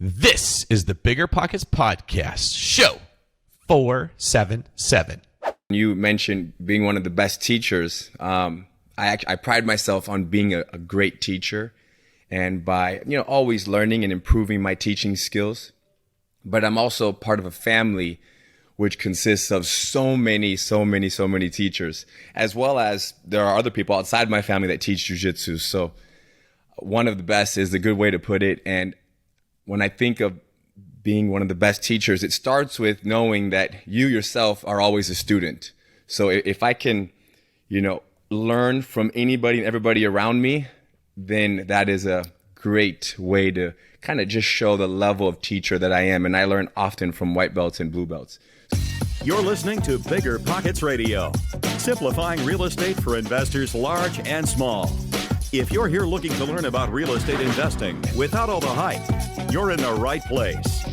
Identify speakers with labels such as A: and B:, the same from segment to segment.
A: This is the BiggerPockets Podcast, show 477.
B: You mentioned being one of the best teachers. I pride myself on being a great teacher, and by always learning and improving my teaching skills. But I'm also part of a family which consists of so many teachers, as well as there are other people outside my family that teach jiu-jitsu. So one of the best is a good way to put it. And when I think of being one of the best teachers, it starts with knowing that you yourself are always a student. So if I can, learn from anybody and everybody around me, then that is a great way to kind of just show the level of teacher that I am. And I learn often from white belts and blue belts.
C: You're listening to BiggerPockets Radio, simplifying real estate for investors large and small. If you're here looking to learn about real estate investing without all the hype, you're in the right place.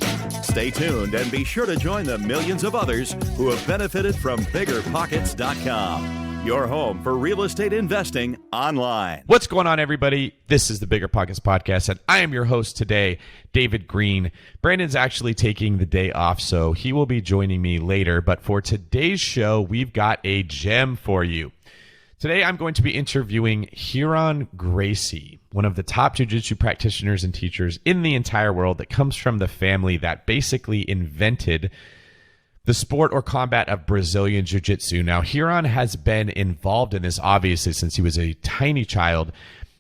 C: Stay tuned and be sure to join the millions of others who have benefited from BiggerPockets.com, your home for real estate investing online.
A: What's going on, everybody? This is the BiggerPockets Podcast, and I am your host today, David Green. Brandon's actually taking the day off, so he will be joining me later. But for today's show, we've got a gem for you. Today, I'm going to be interviewing Ryron Gracie, one of the top jiu-jitsu practitioners and teachers in the entire world that comes from the family that basically invented the sport or combat of Brazilian Jiu-Jitsu. Now, Ryron has been involved in this, obviously, since he was a tiny child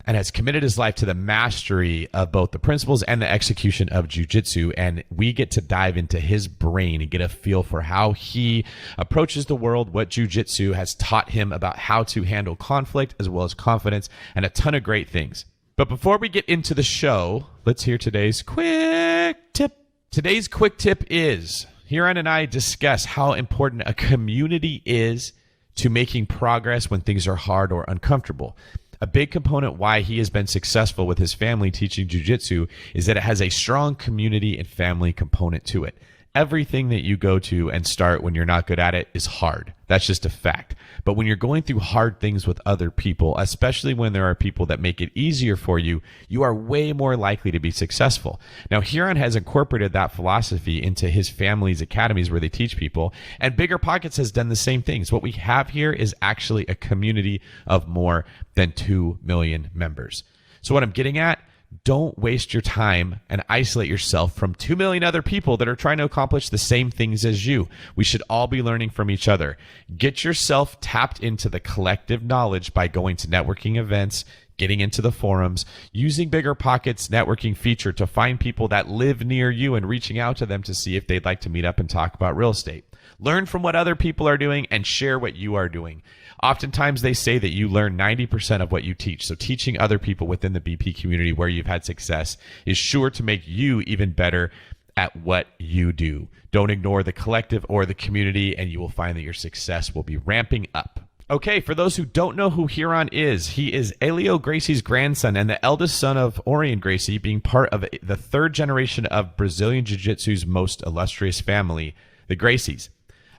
A: and has committed his life to the mastery of both the principles and the execution of Jiu-Jitsu. And we get to dive into his brain and get a feel for how he approaches the world, what Jiu-Jitsu has taught him about how to handle conflict as well as confidence, and a ton of great things. But before we get into the show, let's hear today's quick tip. Today's quick tip is Ryron and I discuss how important a community is to making progress when things are hard or uncomfortable. A big component why he has been successful with his family teaching jiu-jitsu is that it has a strong community and family component to it. Everything that you go to and start when you're not good at it is hard. That's just a fact. But when you're going through hard things with other people, especially when there are people that make it easier for you, you are way more likely to be successful. Now, Ryron has incorporated that philosophy into his family's academies where they teach people, and BiggerPockets has done the same things. What we have here is actually a community of more than 2 million members. So what I'm getting at, don't waste your time and isolate yourself from 2 million other people that are trying to accomplish the same things as you. We should all be learning from each other. Get yourself tapped into the collective knowledge by going to networking events, getting into the forums, using BiggerPockets networking feature to find people that live near you and reaching out to them to see if they'd like to meet up and talk about real estate. Learn from what other people are doing and share what you are doing. Oftentimes they say that you learn 90% of what you teach. So teaching other people within the BP community where you've had success is sure to make you even better at what you do. Don't ignore the collective or the community, and you will find that your success will be ramping up. Okay, for those who don't know who Ryron is, he is Elio Gracie's grandson and the eldest son of Orion Gracie, being part of the third generation of Brazilian Jiu-Jitsu's most illustrious family, the Gracies.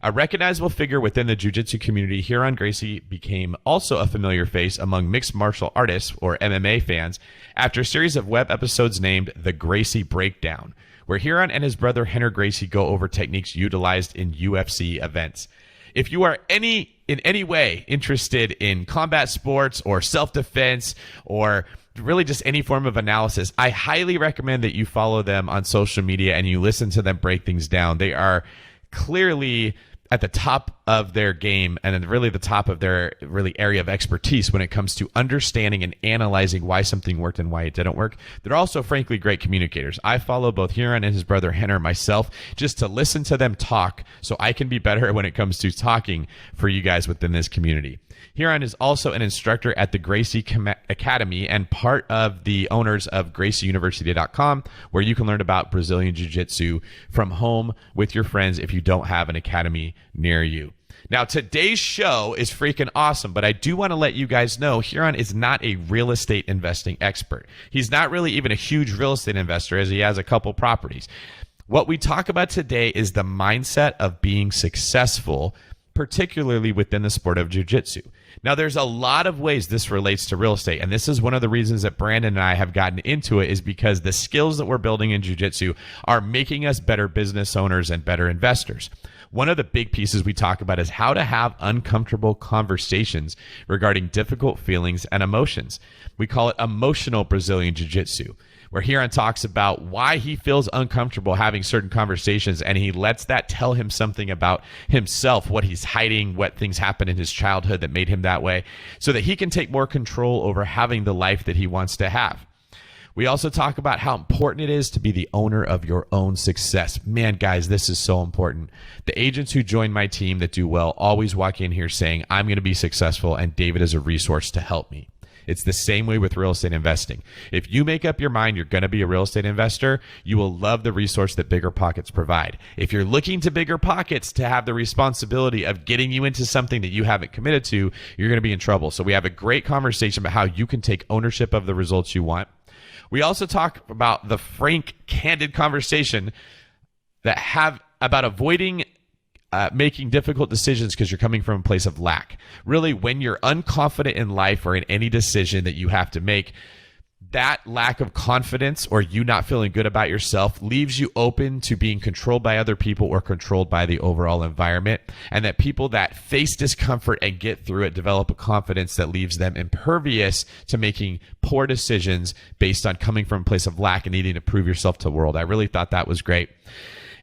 A: A recognizable figure within the jiu-jitsu community, Ryron Gracie became also a familiar face among mixed martial artists or MMA fans after a series of web episodes named The Gracie Breakdown, where Ryron and his brother Henry Gracie go over techniques utilized in UFC events. If you are in any way interested in combat sports or self-defense or really just any form of analysis, I highly recommend that you follow them on social media and you listen to them break things down. They are clearly at the top of their game and really the top of their really area of expertise when it comes to understanding and analyzing why something worked and why it didn't work. They're also, frankly, great communicators. I follow both Ryron and his brother Henner myself just to listen to them talk so I can be better when it comes to talking for you guys within this community. Ryron is also an instructor at the Gracie Academy and part of the owners of GracieUniversity.com, where you can learn about Brazilian Jiu-Jitsu from home with your friends if you don't have an academy near you. Now, today's show is freaking awesome, but I do want to let you guys know Ryron is not a real estate investing expert. He's not really even a huge real estate investor, as he has a couple properties. What we talk about today is the mindset of being successful particularly within the sport of jiu-jitsu. Now, there's a lot of ways this relates to real estate, and this is one of the reasons that Brandon and I have gotten into it, is because the skills that we're building in jiu-jitsu are making us better business owners and better investors. One of the big pieces we talk about is how to have uncomfortable conversations regarding difficult feelings and emotions. We call it emotional Brazilian Jiu-Jitsu, where Ryron talks about why he feels uncomfortable having certain conversations, and he lets that tell him something about himself, what he's hiding, what things happened in his childhood that made him that way, so that he can take more control over having the life that he wants to have. We also talk about how important it is to be the owner of your own success. Man, guys, this is so important. The agents who join my team that do well always walk in here saying, I'm going to be successful, and David is a resource to help me. It's the same way with real estate investing. If you make up your mind you're going to be a real estate investor, you will love the resource that BiggerPockets provide. If you're looking to BiggerPockets to have the responsibility of getting you into something that you haven't committed to, you're going to be in trouble. So we have a great conversation about how you can take ownership of the results you want. We also talk about the frank, candid conversation that have about avoiding making difficult decisions because you're coming from a place of lack. Really, when you're unconfident in life or in any decision that you have to make, that lack of confidence or you not feeling good about yourself leaves you open to being controlled by other people or controlled by the overall environment. And that people that face discomfort and get through it develop a confidence that leaves them impervious to making poor decisions based on coming from a place of lack and needing to prove yourself to the world. I really thought that was great.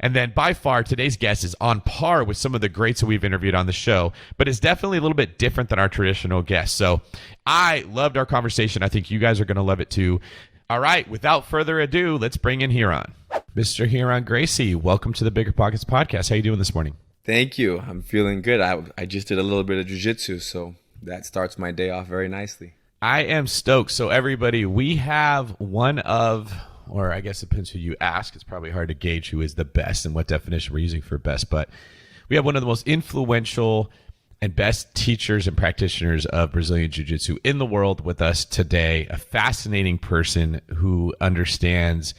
A: And then by far, today's guest is on par with some of the greats that we've interviewed on the show, but is definitely a little bit different than our traditional guests. So I loved our conversation. I think you guys are going to love it too. All right, without further ado, let's bring in Ryron. Mr. Ryron Gracie, welcome to the BiggerPockets podcast. How you doing this morning?
B: Thank you. I'm feeling good. I just did a little bit of jiu-jitsu, so that starts my day off very nicely.
A: I am stoked. So everybody, we have one of... or I guess it depends who you ask. It's probably hard to gauge who is the best and what definition we're using for best. But we have one of the most influential and best teachers and practitioners of Brazilian Jiu-Jitsu in the world with us today. A fascinating person who understands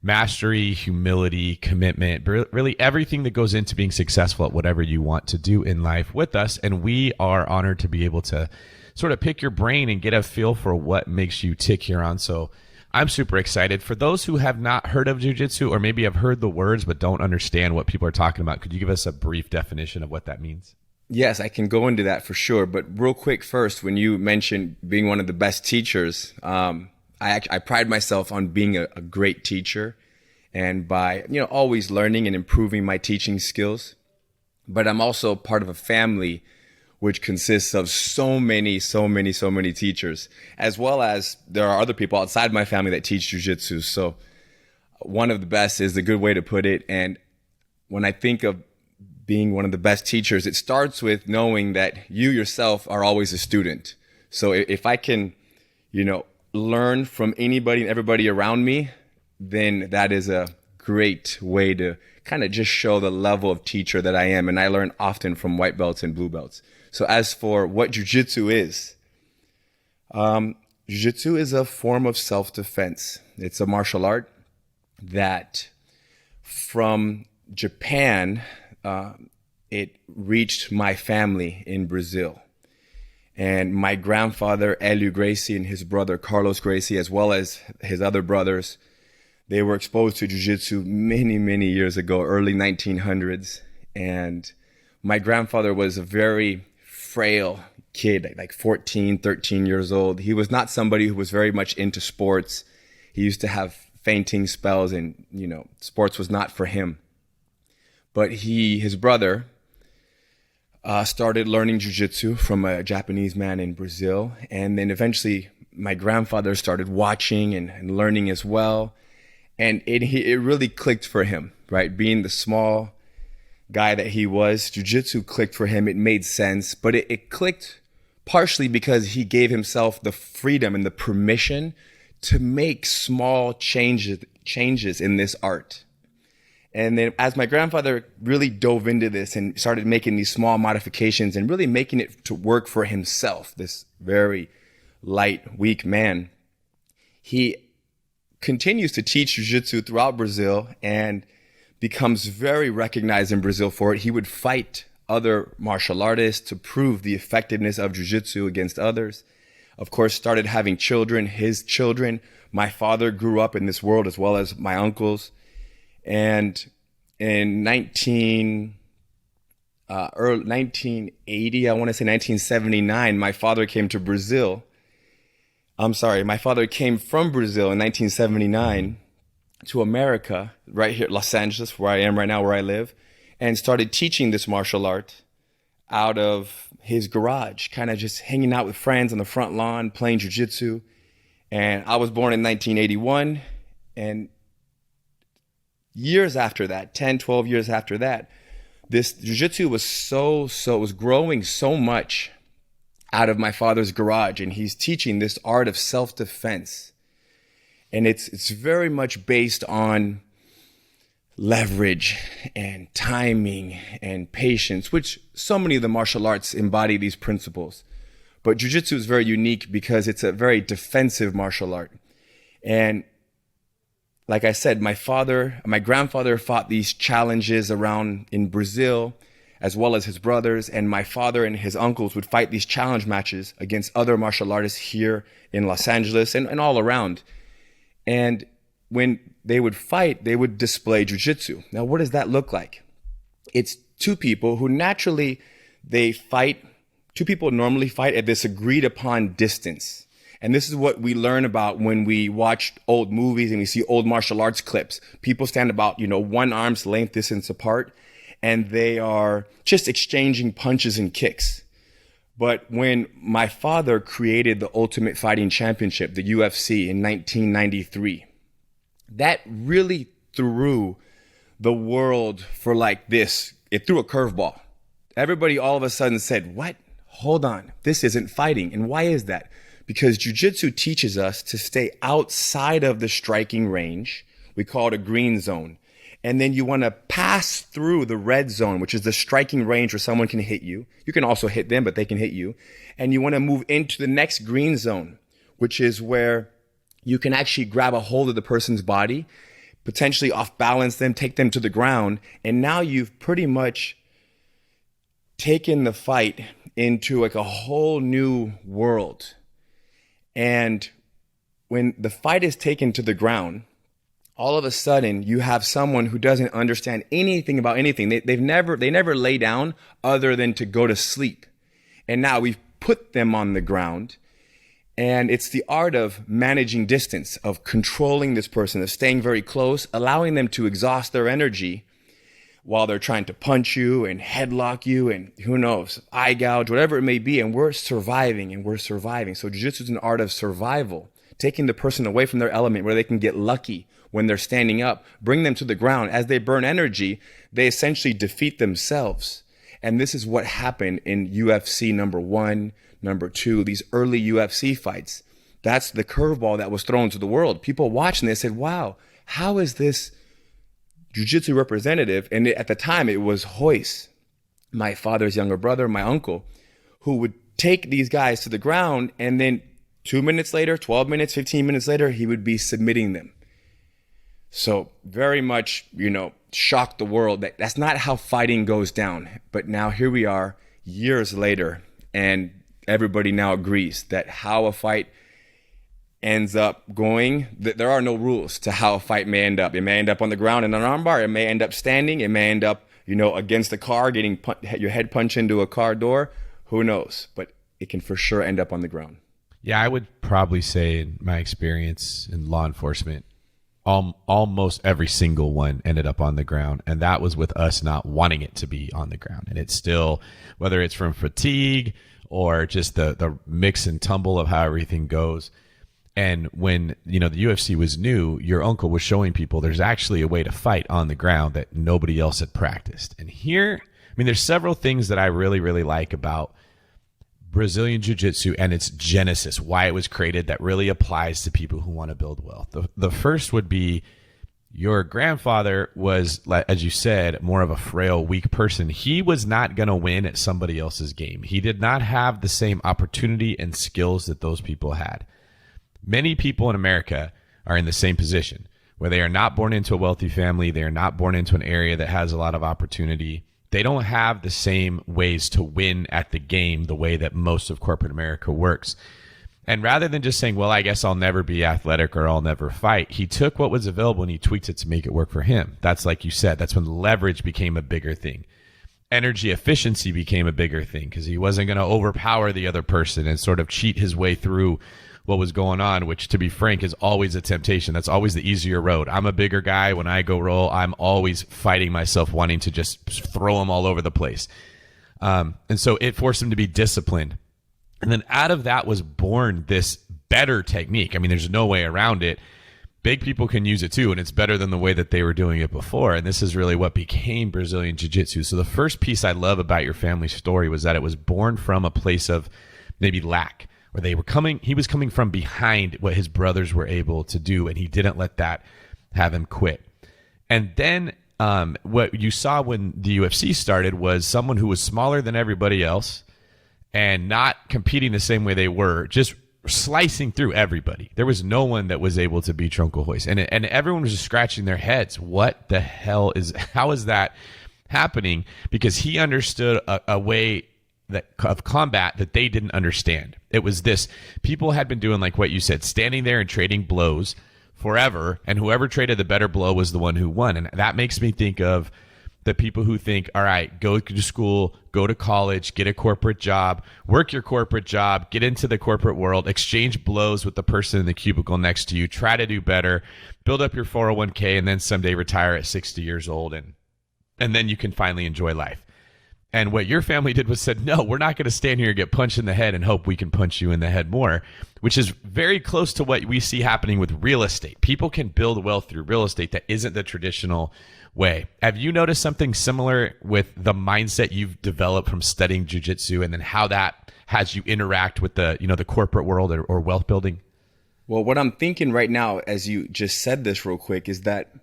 A: mastery, humility, commitment, really everything that goes into being successful at whatever you want to do in life with us. And we are honored to be able to sort of pick your brain and get a feel for what makes you tick here on. So I'm super excited. For those who have not heard of jiu-jitsu or maybe have heard the words but don't understand what people are talking about, could you give us a brief definition of what that means?
B: Yes, I can go into that for sure. But real quick first, when you mentioned being one of the best teachers, I pride myself on being a great teacher and by always learning and improving my teaching skills. But I'm also part of a family which consists of so many teachers, as well as there are other people outside my family that teach jiu-jitsu. So one of the best is a good way to put it. And when I think of being one of the best teachers, it starts with knowing that you yourself are always a student. So if I can, learn from anybody and everybody around me, then that is a great way to kind of just show the level of teacher that I am. And I learn often from white belts and blue belts. So as for what jiu-jitsu is a form of self-defense. It's a martial art that from Japan, it reached my family in Brazil. And my grandfather, Ryron Gracie, and his brother, Carlos Gracie, as well as his other brothers, they were exposed to jiu-jitsu many years ago, early 1900s. And my grandfather was a very frail kid, like 14, 13 years old. He was not somebody who was very much into sports. He used to have fainting spells and, sports was not for him. But his brother started learning jiu-jitsu from a Japanese man in Brazil. And then eventually my grandfather started watching and learning as well. And it really clicked for him, right? Being the small guy that he was, jiu-jitsu clicked for him. It made sense, but it clicked partially because he gave himself the freedom and the permission to make small changes in this art. And then as my grandfather really dove into this and started making these small modifications and really making it to work for himself, this very light, weak man, he continues to teach jiu-jitsu throughout Brazil and becomes very recognized in Brazil for it. He would fight other martial artists to prove the effectiveness of jiu-jitsu against others. Of course, started having children, his children. My father grew up in this world as well as my uncles. And in 1980, I want to say 1979, my father came to Brazil. My father came from Brazil in 1979 to America, right here, Los Angeles, where I am right now, where I live, and started teaching this martial art out of his garage, kind of just hanging out with friends on the front lawn, playing jiu-jitsu. And I was born in 1981, and years after that, 10, 12 years after that, this jiu-jitsu was it was growing so much out of my father's garage, and he's teaching this art of self-defense. And it's very much based on leverage and timing and patience, which so many of the martial arts embody these principles. But jiu-jitsu is very unique because it's a very defensive martial art. And like I said, my grandfather fought these challenges around in Brazil, as well as his brothers, and my father and his uncles would fight these challenge matches against other martial artists here in Los Angeles and all around. And when they would fight, they would display jiu-jitsu. Now, what does that look like? It's two people who normally fight at this agreed upon distance. And this is what we learn about when we watch old movies and we see old martial arts clips. People stand about, 1 arm's length distance apart, and they are just exchanging punches and kicks. But when my father created the Ultimate Fighting Championship, the UFC, in 1993, that really threw the world for like this. It threw a curveball. Everybody all of a sudden said, what? Hold on, this isn't fighting. And why is that? Because jiu-jitsu teaches us to stay outside of the striking range. We call it a green zone. And then you want to pass through the red zone, which is the striking range where someone can hit you. You can also hit them, but they can hit you. And you want to move into the next green zone, which is where you can actually grab a hold of the person's body, potentially off balance them, take them to the ground. And now you've pretty much taken the fight into like a whole new world. And when the fight is taken to the ground, all of a sudden you have someone who doesn't understand anything about anything. They never lay down other than to go to sleep. And now we've put them on the ground, and it's the art of managing distance, of controlling this person, of staying very close, allowing them to exhaust their energy while they're trying to punch you and headlock you and who knows, eye gouge, whatever it may be. And we're surviving. So jiu-jitsu is an art of survival, taking the person away from their element where they can get lucky when they're standing up, bring them to the ground. As they burn energy, they essentially defeat themselves. And this is what happened in UFC number 1, number 2, these early UFC fights. That's the curveball that was thrown to the world. People watching this said, wow, how is this jiu-jitsu representative? And at the time, it was Royce, my father's younger brother, my uncle, who would take these guys to the ground, and then 2 minutes later, 12 minutes, 15 minutes later, he would be submitting them. So very much, shocked the world that that's not how fighting goes down. But now here we are years later, and everybody now agrees that how a fight ends up going, that there are no rules to how a fight may end up. It may end up on the ground in an armbar. It may end up standing. It may end up, against a car, getting your head punched into a car door. Who knows? But it can for sure end up on the ground.
A: Yeah, I would probably say in my experience in law enforcement, almost every single one ended up on the ground. And that was with us not wanting it to be on the ground. And it's still, whether it's from fatigue or just the mix and tumble of how everything goes. And when, the UFC was new, your uncle was showing people there's actually a way to fight on the ground that nobody else had practiced. And here, there's several things that I really, really like about Brazilian Jiu-Jitsu and its genesis, why it was created, that really applies to people who want to build wealth. The first would be your grandfather was, as you said, more of a frail, weak person. He was not going to win at somebody else's game. He did not have the same opportunity and skills that those people had. Many people in America are in the same position, where they are not born into a wealthy family. They are not born into an area that has a lot of opportunity. they don't have the same ways to win at the game the way that most of corporate America works. And rather than just saying, well, I guess I'll never be athletic or I'll never fight, he took what was available and he tweaked it to make it work for him. That's like you said, that's when leverage became a bigger thing. Energy efficiency became a bigger thing because he wasn't going to overpower the other person and sort of cheat his way through what was going on, which, to be frank, is always a temptation. That's always the easier road. I'm a bigger guy. When I go roll, I'm always fighting myself, wanting to just throw them all over the place. And so it forced him to be disciplined. And then out of that was born this better technique. I mean, there's no way around it. Big people can use it too, and it's better than the way that they were doing it before. And this is really what became Brazilian Jiu-Jitsu. So the first piece I love about your family story was that it was born from a place of maybe lack, where he was coming from behind what his brothers were able to do, and he didn't let that have him quit. And then what you saw when the UFC started was someone who was smaller than everybody else and not competing the same way they were, just slicing through everybody. There was no one that was able to beat Tronco Hoist. And everyone was just scratching their heads. What the hell how is that happening? Because he understood a way of combat that they didn't understand. It was this: people had been doing, like what you said, standing there and trading blows forever, and whoever traded the better blow was the one who won. And that makes me think of the people who think, all right, go to school, go to college, get a corporate job, work your corporate job, get into the corporate world, exchange blows with the person in the cubicle next to you, try to do better, build up your 401k, and then someday retire at 60 years old, and then you can finally enjoy life. And what your family did was said, no, we're not going to stand here and get punched in the head and hope we can punch you in the head more, which is very close to what we see happening with real estate. People can build wealth through real estate that isn't the traditional way. Have you noticed something similar with the mindset you've developed from studying jiu-jitsu, and then how that has you interact with the corporate world or wealth building?
B: Well, what I'm thinking right now, as you just said this real quick, is that,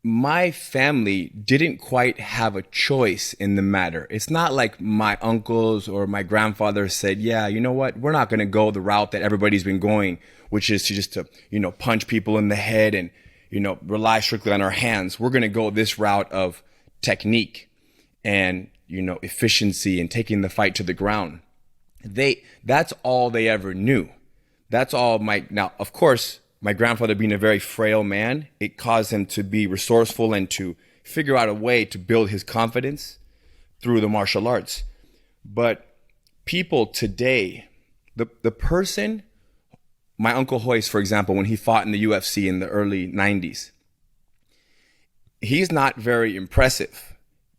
B: my family didn't quite have a choice in the matter. It's not like my uncles or my grandfather said, yeah, you know what? We're not going to go the route that everybody's been going, which is to punch people in the head and, rely strictly on our hands. We're going to go this route of technique and, efficiency and taking the fight to the ground. That's all they ever knew. That's all now, of course, my grandfather being a very frail man, it caused him to be resourceful and to figure out a way to build his confidence through the martial arts. But people today, the person, my Uncle Hoist, for example, when he fought in the UFC in the early 90s, he's not very impressive.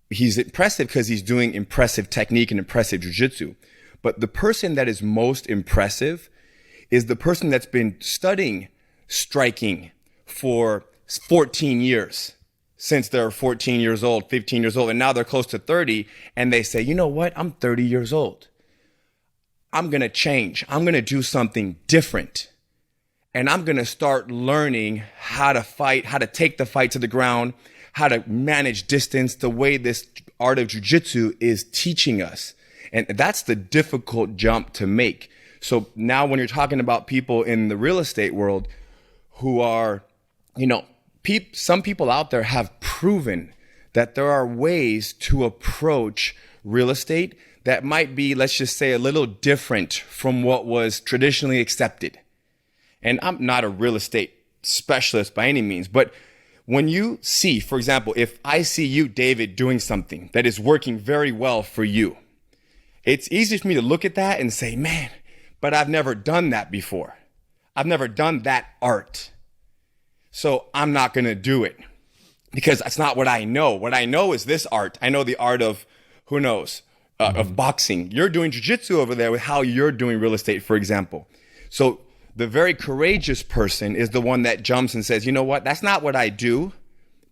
B: He's impressive because he's doing impressive technique and impressive jiu-jitsu. But the person that is most impressive is the person that's been studying striking for 14 years, since they're 14 years old, 15 years old, and now they're close to 30, and they say, you know what, I'm 30 years old. I'm going to change. I'm going to do something different. And I'm going to start learning how to fight, how to take the fight to the ground, how to manage distance, the way this art of jiu-jitsu is teaching us. And that's the difficult jump to make. So now when you're talking about people in the real estate world who are, some people out there have proven that there are ways to approach real estate that might be, let's just say, a little different from what was traditionally accepted. And I'm not a real estate specialist by any means, but when you see, for example, if I see you, David, doing something that is working very well for you, it's easy for me to look at that and say, man, but I've never done that before. I've never done that art. So I'm not going to do it because that's not what I know. What I know is this art. I know the art of, who knows, of boxing. You're doing jiu-jitsu over there with how you're doing real estate, for example. So the very courageous person is the one that jumps and says, you know what, that's not what I do,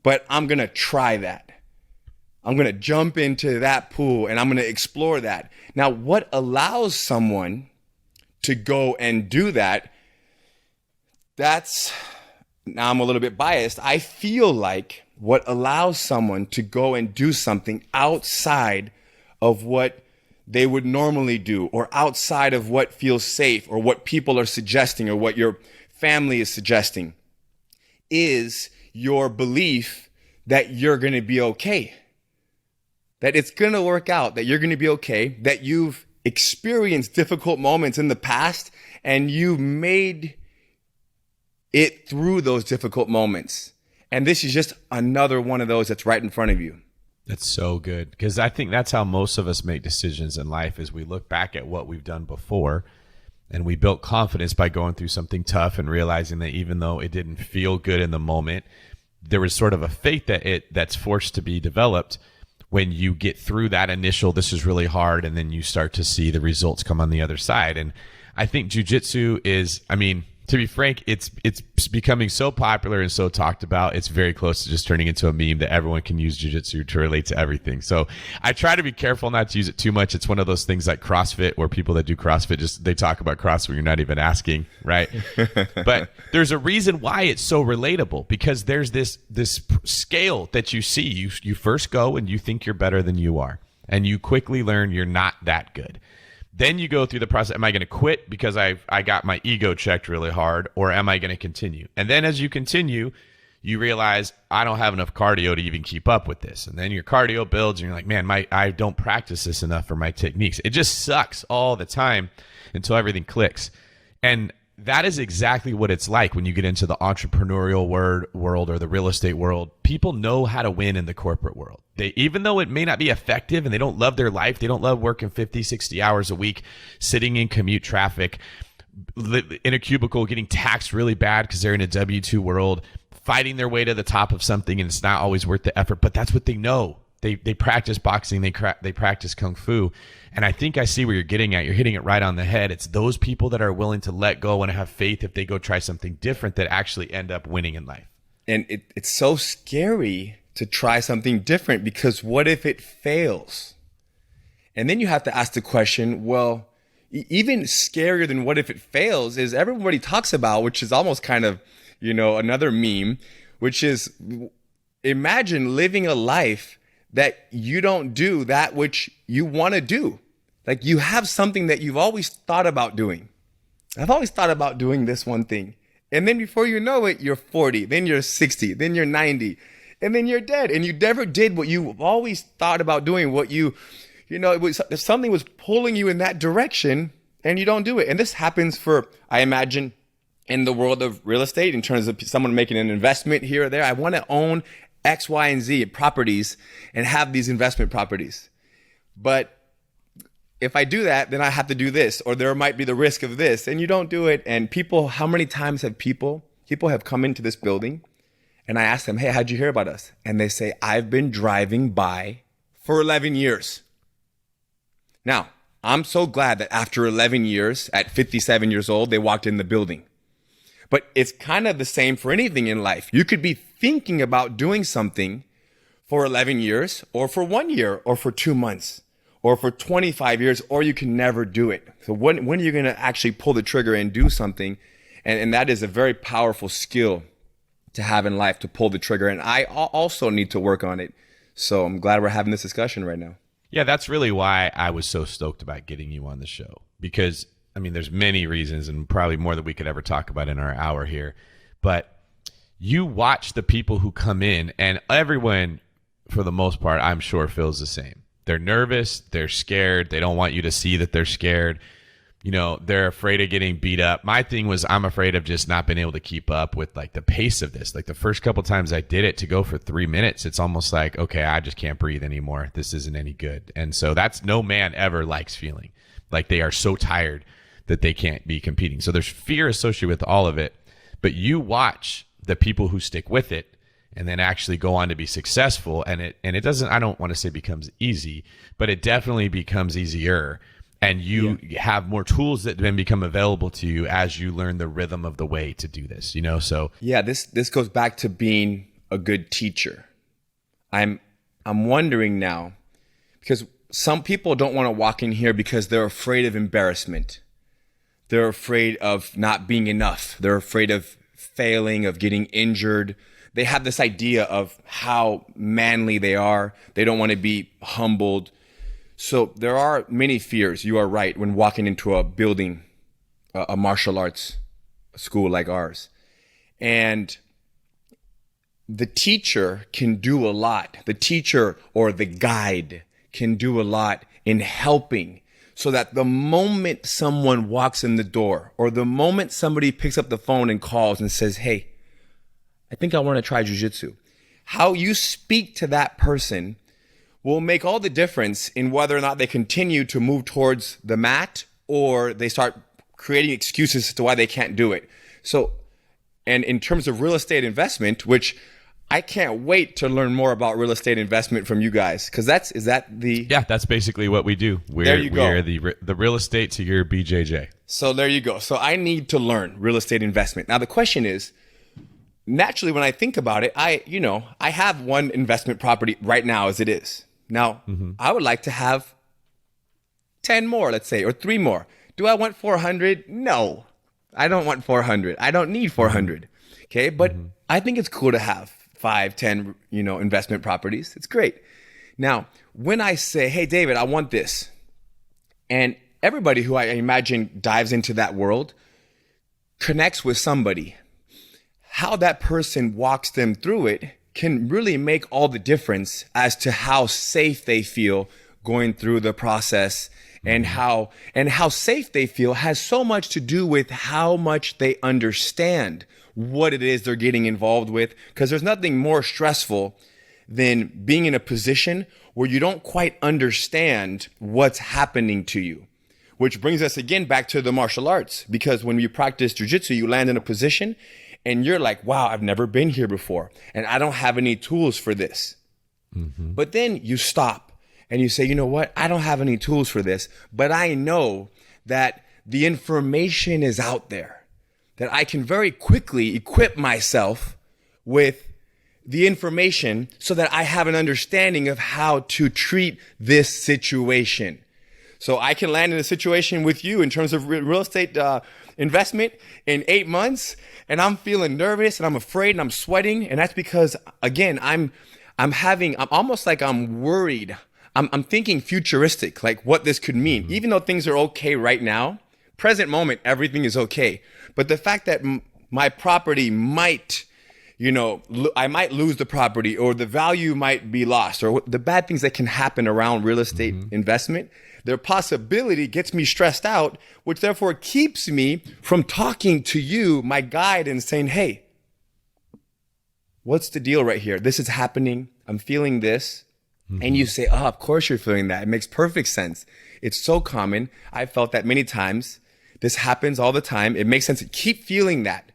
B: but I'm going to try that. I'm going to jump into that pool and I'm going to explore that. Now, what allows someone to go and do that? Now I'm a little bit biased. I feel like what allows someone to go and do something outside of what they would normally do, or outside of what feels safe, or what people are suggesting, or what your family is suggesting, is your belief that you're going to be okay. that it's going to work out, that you're going to be okay, that you've experienced difficult moments in the past and you made it through those difficult moments. And this is just another one of those that's right in front of you.
A: That's so good, because I think that's how most of us make decisions in life, is we look back at what we've done before and we built confidence by going through something tough and realizing that even though it didn't feel good in the moment, there was sort of a faith that's forced to be developed when you get through that initial, this is really hard, and then you start to see the results come on the other side. And I think jiu-jitsu is, I mean, to be frank, it's becoming so popular and so talked about. It's very close to just turning into a meme that everyone can use jiu-jitsu to relate to everything. So I try to be careful not to use it too much. It's one of those things like CrossFit, where people that do CrossFit they talk about CrossFit when you're not even asking, right? But there's a reason why it's so relatable, because there's this scale that you see. You first go and you think you're better than you are, and you quickly learn you're not that good. Then you go through the process. Am I going to quit because I got my ego checked really hard, or am I going to continue? And then as you continue, you realize I don't have enough cardio to even keep up with this. And then your cardio builds and you're like, man, I don't practice this enough for my techniques. It just sucks all the time until everything clicks. And that is exactly what it's like when you get into the entrepreneurial world or the real estate world. People know how to win in the corporate world. Even though it may not be effective and they don't love their life, they don't love working 50, 60 hours a week, sitting in commute traffic, in a cubicle, getting taxed really bad because they're in a W-2 world, fighting their way to the top of something, and it's not always worth the effort. But that's what they know. They practice boxing, they practice kung fu. And I think I see where you're getting at. You're hitting it right on the head. It's those people that are willing to let go and have faith if they go try something different that actually end up winning in life.
B: And it's so scary to try something different, because what if it fails? And then you have to ask the question, well, even scarier than what if it fails is everybody talks about, which is almost kind of, another meme, which is, imagine living a life that you don't do that which you want to do. Like, you have something that you've always thought about doing. I've always thought about doing this one thing. And then before you know it, you're 40, then you're 60, then you're 90, and then you're dead. And you never did what you always thought about doing, it was something was pulling you in that direction, and you don't do it. And this happens for, I imagine, in the world of real estate, in terms of someone making an investment here or there. I want to own X, Y, and Z properties and have these investment properties. But if I do that, then I have to do this, or there might be the risk of this, and you don't do it. And people, how many times have people have come into this building and I ask them, hey, how'd you hear about us? And they say, I've been driving by for 11 years. Now, I'm so glad that after 11 years, at 57 years old, they walked in the building. But it's kind of the same for anything in life. You could be thinking about doing something for 11 years, or for 1 year, or for 2 months, or for 25 years, or you can never do it. So when are you going to actually pull the trigger and do something? And that is a very powerful skill to have in life, to pull the trigger. And I also need to work on it. So I'm glad we're having this discussion right now.
A: Yeah, that's really why I was so stoked about getting you on the show. Because, I mean, there's many reasons, and probably more than we could ever talk about in our hour here. But you watch the people who come in, and everyone, for the most part, I'm sure feels the same. They're nervous, they're scared, they don't want you to see that they're scared. They're afraid of getting beat up. My thing was, I'm afraid of just not being able to keep up with like the pace of this. Like the first couple times I did it, to go for 3 minutes, it's almost like, okay, I just can't breathe anymore. This isn't any good. And so that's, no man ever likes feeling like they are so tired that they can't be competing. So there's fear associated with all of it. But you watch the people who stick with it and then actually go on to be successful. And it doesn't, I don't want to say becomes easy, but it definitely becomes easier. And you have more tools that then become available to you as you learn the rhythm of the way to do this, so.
B: Yeah, this goes back to being a good teacher. I'm wondering now, because some people don't want to walk in here because they're afraid of embarrassment. They're afraid of not being enough. They're afraid of failing, of getting injured. They have this idea of how manly they are. They don't want to be humbled. So there are many fears. You are right, when walking into a building, a martial arts school like ours. And the teacher can do a lot. The teacher or the guide can do a lot in helping, so that the moment someone walks in the door, or the moment somebody picks up the phone and calls and says, hey, I think I want to try jiu-jitsu, how you speak to that person will make all the difference in whether or not they continue to move towards the mat or they start creating excuses as to why they can't do it. So, and in terms of real estate investment, which I can't wait to learn more about real estate investment from you guys, because that's basically what we do.
A: We're the real estate to your BJJ.
B: So there you go. So I need to learn real estate investment. Now the question is, naturally, when I think about it, I have one investment property right now as it is. Now, I would like to have 10 more, let's say, or 3 more. Do I want 400? No, I don't want 400. I don't need 400. Okay. But I think it's cool to have 5, 10, investment properties. It's great. Now, when I say, hey, David, I want this, and everybody who I imagine dives into that world connects with somebody, how that person walks them through it can really make all the difference as to how safe they feel going through the process, and how safe they feel has so much to do with how much they understand what it is they're getting involved with. Because there's nothing more stressful than being in a position where you don't quite understand what's happening to you. Which brings us again back to the martial arts, because when you practice jiu-jitsu, you land in a position and you're like, wow, I've never been here before, and I don't have any tools for this. But then you stop and you say, you know what? I don't have any tools for this, but I know that the information is out there, that I can very quickly equip myself with the information so that I have an understanding of how to treat this situation. So I can land in a situation with you in terms of real estate investment in 8 months, and I'm feeling nervous and I'm afraid and I'm sweating. And that's because, again, I'm almost like I'm worried. I'm thinking futuristic, like what this could mean. Even though things are okay right now, present moment, everything is okay. But the fact that my property might, I might lose the property, or the value might be lost, or the bad things that can happen around real estate investment, their possibility gets me stressed out, which therefore keeps me from talking to you, my guide, and saying, hey, what's the deal right here? This is happening. I'm feeling this. And you say, oh, of course you're feeling that. It makes perfect sense. It's so common. I've felt that many times. This happens all the time. It makes sense to keep feeling that.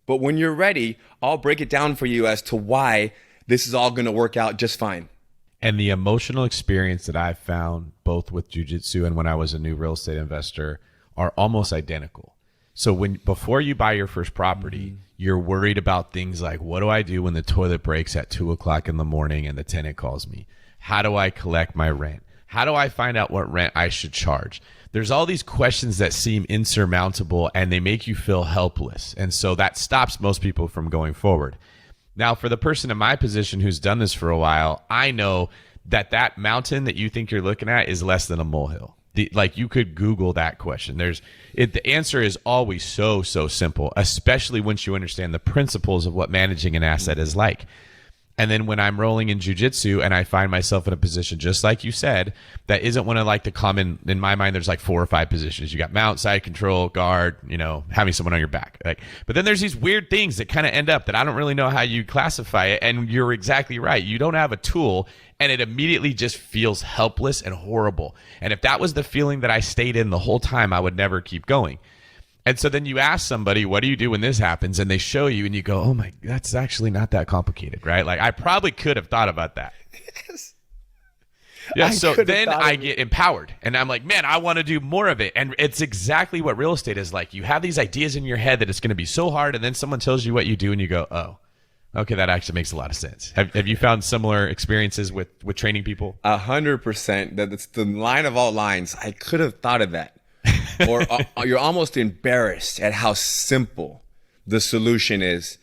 B: But when you're ready, I'll break it down for you as to why this is all going to work out just fine.
A: And the emotional experience that I've found both with jiu-jitsu and when I was a new real estate investor are almost identical. So before you buy your first property, you're worried about things like, what do I do when the toilet breaks at 2:00 in the morning and the tenant calls me? How do I collect my rent? How do I find out what rent I should charge? There's all these questions that seem insurmountable, and they make you feel helpless. And so that stops most people from going forward. Now, for the person in my position who's done this for a while, I know that mountain that you think you're looking at is less than a molehill. Like, you could Google that question. The answer is always so simple, especially once you understand the principles of what managing an asset is like. And then when I'm rolling in jiu-jitsu and I find myself in a position, just like you said, that isn't one of like the common, in my mind, there's like 4 or 5 positions. You got mount, side control, guard, having someone on your back. But then there's these weird things that kind of end up that I don't really know how you classify it. And you're exactly right. You don't have a tool, and it immediately just feels helpless and horrible. And if that was the feeling that I stayed in the whole time, I would never keep going. And so then you ask somebody, what do you do when this happens? And they show you and you go, oh my, that's actually not that complicated, right? Like, I probably could have thought about that. Yes. Yeah. So then I get empowered and I'm like, man, I want to do more of it. And it's exactly what real estate is like. You have these ideas in your head that it's going to be so hard. And then someone tells you what you do and you go, oh, okay, that actually makes a lot of sense. Have you found similar experiences with training people?
B: 100%. That's the line of all lines. I could have thought of that. Or you're almost embarrassed at how simple the solution is.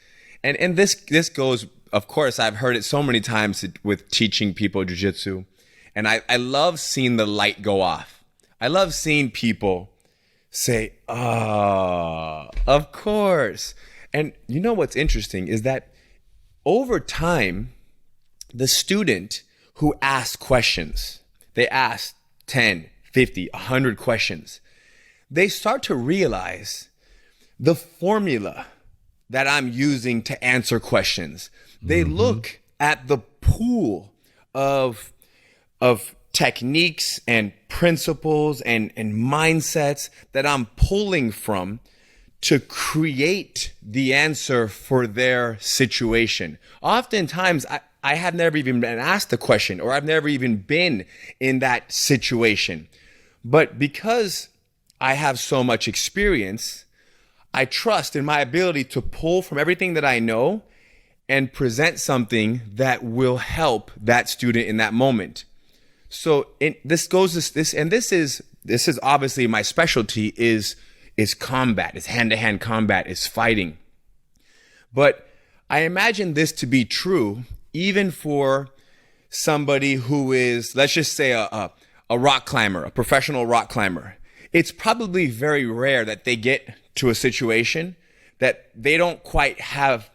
B: And this goes, of course, I've heard it so many times with teaching people jiu-jitsu. And I love seeing the light go off. I love seeing people say, oh, of course. And you know what's interesting is that over time, the student who asks questions, they ask 10, 50, 100 questions, they start to realize the formula that I'm using to answer questions. They look at the pool of techniques and principles and mindsets that I'm pulling from to create the answer for their situation. Oftentimes, I have never even been asked a question, or I've never even been in that situation. But because I have so much experience, I trust in my ability to pull from everything that I know and present something that will help that student in that moment. So this is obviously my specialty is combat, is hand-to-hand combat, is fighting. But I imagine this to be true even for somebody who is, let's just say a rock climber, a professional rock climber. It's probably very rare that they get to a situation that they don't quite have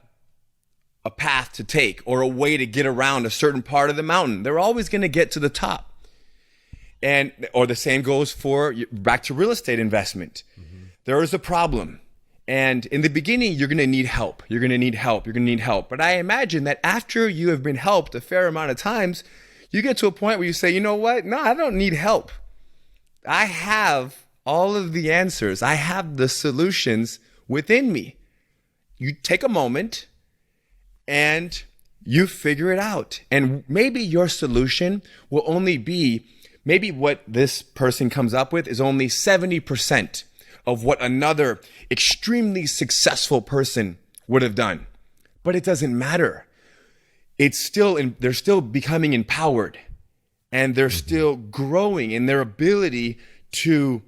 B: a path to take or a way to get around a certain part of the mountain. They're always going to get to the top. Or the same goes for back to real estate investment. There is a problem. And in the beginning, you're going to need help. You're going to need help. You're going to need help. But I imagine that after you have been helped a fair amount of times, you get to a point where you say, you know what? No, I don't need help. I have all of the answers. I have the solutions within me. You take a moment and you figure it out. And maybe your solution will only be, maybe what this person comes up with is only 70% of what another extremely successful person would have done. But it doesn't matter. They're still becoming empowered, and they're still growing in their ability to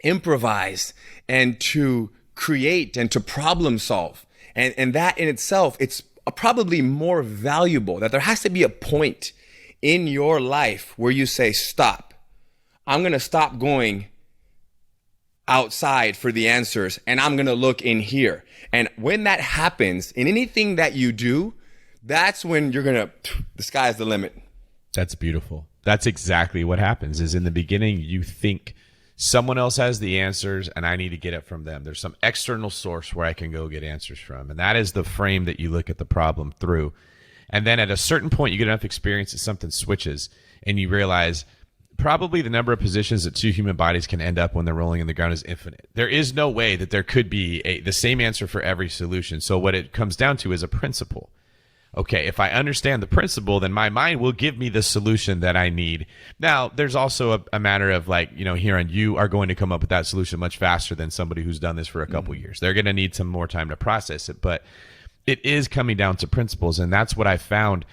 B: improvise and to create and to problem solve. And that in itself, it's probably more valuable. That there has to be a point in your life where you say, stop. I'm going to stop going outside for the answers, and I'm going to look in here. And when that happens in anything that you do, that's when the sky's the limit.
A: That's beautiful. That's exactly what happens. Is in the beginning, you think someone else has the answers and I need to get it from them. There's some external source where I can go get answers from. And that is the frame that you look at the problem through. And then at a certain point, you get enough experience that something switches and you realize probably the number of positions that two human bodies can end up when they're rolling in the ground is infinite. There is no way that there could be the same answer for every solution. So what it comes down to is a principle. Okay, if I understand the principle, then my mind will give me the solution that I need. Now, there's also a matter of Ryron, you are going to come up with that solution much faster than somebody who's done this for a couple years. They're going to need some more time to process it, but it is coming down to principles, and that's what I found.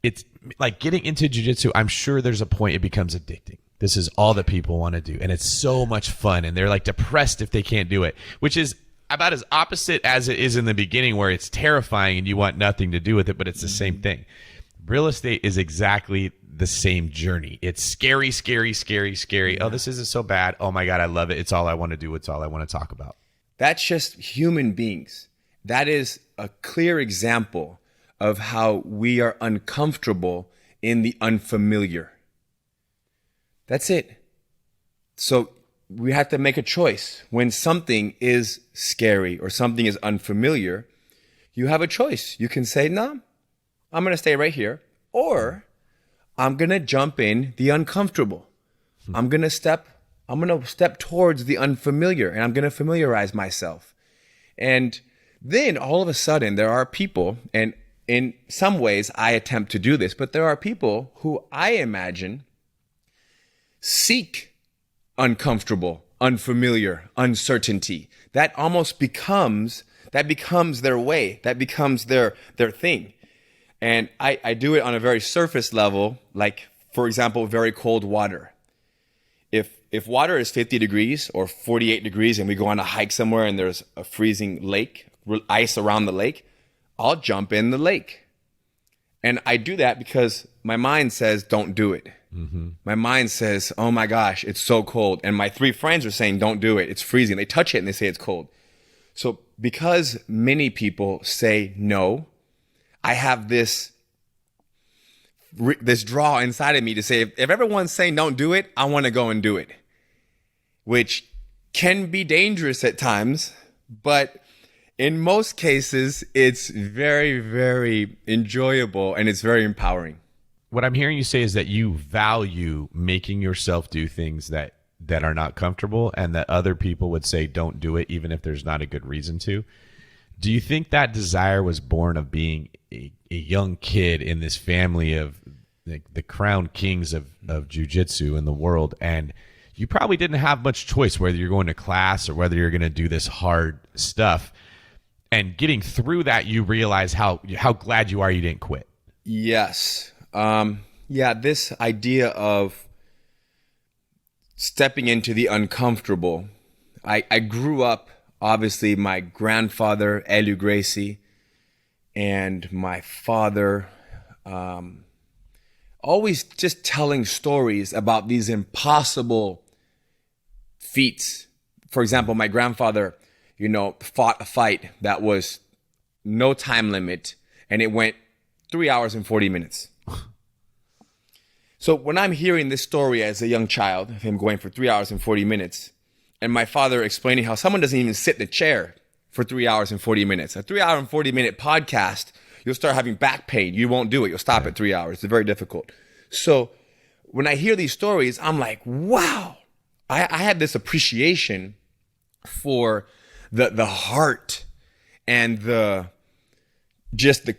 A: It's like getting into jiu-jitsu, I'm sure there's a point it becomes addicting. This is all that people want to do, and it's so much fun, and they're like depressed if they can't do it, which is about as opposite as it is in the beginning where it's terrifying and you want nothing to do with it, but it's the same thing. Real estate is exactly the same journey. It's scary, scary, scary, scary. Oh, this isn't so bad. Oh my God, I love it. It's all I want to do. It's all I want to talk about.
B: That's just human beings. That is a clear example of how we are uncomfortable in the unfamiliar. That's it. So we have to make a choice. When something is scary or something is unfamiliar, you have a choice. You can say, no, I'm going to stay right here. Or I'm going to jump in the uncomfortable. I'm going to step towards the unfamiliar, and I'm going to familiarize myself. And then all of a sudden there are people, and in some ways I attempt to do this, but there are people who I imagine seek uncomfortable, unfamiliar, uncertainty. That almost becomes their way. That becomes their thing. And I do it on a very surface level, like, for example, very cold water. If water is 50 degrees or 48 degrees and we go on a hike somewhere and there's a freezing lake, ice around the lake, I'll jump in the lake. And I do that because my mind says, don't do it. Mm-hmm. My mind says, oh my gosh, it's so cold. And my 3 friends are saying, don't do it. It's freezing. They touch it and they say it's cold. So because many people say no, I have this this draw inside of me to say, if everyone's saying don't do it, I want to go and do it, which can be dangerous at times, but in most cases, it's very, very enjoyable and it's very empowering.
A: What I'm hearing you say is that you value making yourself do things that are not comfortable and that other people would say don't do it even if there's not a good reason to. Do you think that desire was born of being a young kid in this family of the crown kings of jiu-jitsu in the world, and you probably didn't have much choice whether you're going to class or whether you're going to do this hard stuff, and getting through that you realize how glad you are you didn't quit?
B: Yes. This idea of stepping into the uncomfortable. I grew up, obviously, my grandfather, Ryron Gracie, and my father, always just telling stories about these impossible feats. For example, my grandfather, fought a fight that was no time limit, and it went 3 hours and 40 minutes. So when I'm hearing this story as a young child of him going for 3 hours and 40 minutes, and my father explaining how someone doesn't even sit in a chair for 3 hours and 40 minutes, a 3 hour and 40 minute podcast, you'll start having back pain. You won't do it. You'll stop at 3 hours. It's very difficult. So when I hear these stories, I'm like, wow, I had this appreciation for the heart and the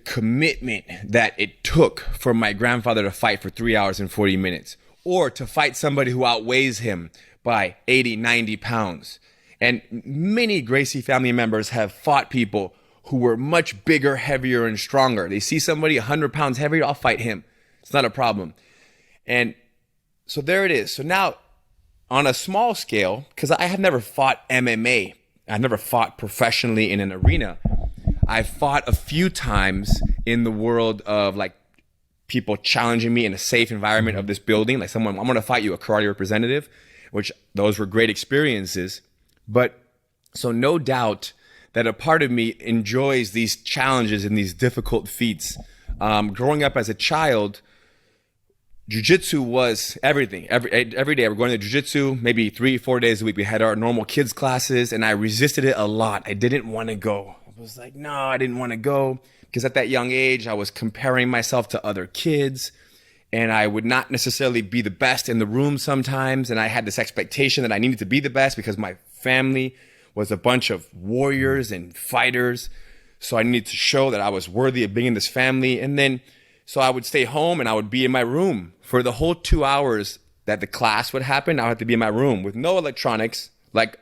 B: commitment that it took for my grandfather to fight for 3 hours and 40 minutes, or to fight somebody who outweighs him by 80, 90 pounds. And many Gracie family members have fought people who were much bigger, heavier, and stronger. They see somebody 100 pounds heavier, I'll fight him. It's not a problem. And so there it is. So now, on a small scale, because I have never fought MMA, I've never fought professionally in an arena. I fought a few times in the world of like people challenging me in a safe environment of this building, like someone, I'm going to fight you, a karate representative, which those were great experiences. But so no doubt that a part of me enjoys these challenges and these difficult feats. Growing up as a child, jiu-jitsu was everything. Every day we're going to jiu-jitsu, maybe 3-4 days a week. We had our normal kids classes, and I resisted it a lot. I didn't want to go. I was like, no, I didn't want to go, because at that young age, I was comparing myself to other kids, and I would not necessarily be the best in the room sometimes. And I had this expectation that I needed to be the best because my family was a bunch of warriors and fighters. So I needed to show that I was worthy of being in this family. And then, so I would stay home and I would be in my room for the whole 2 hours that the class would happen. I would have to be in my room with no electronics, like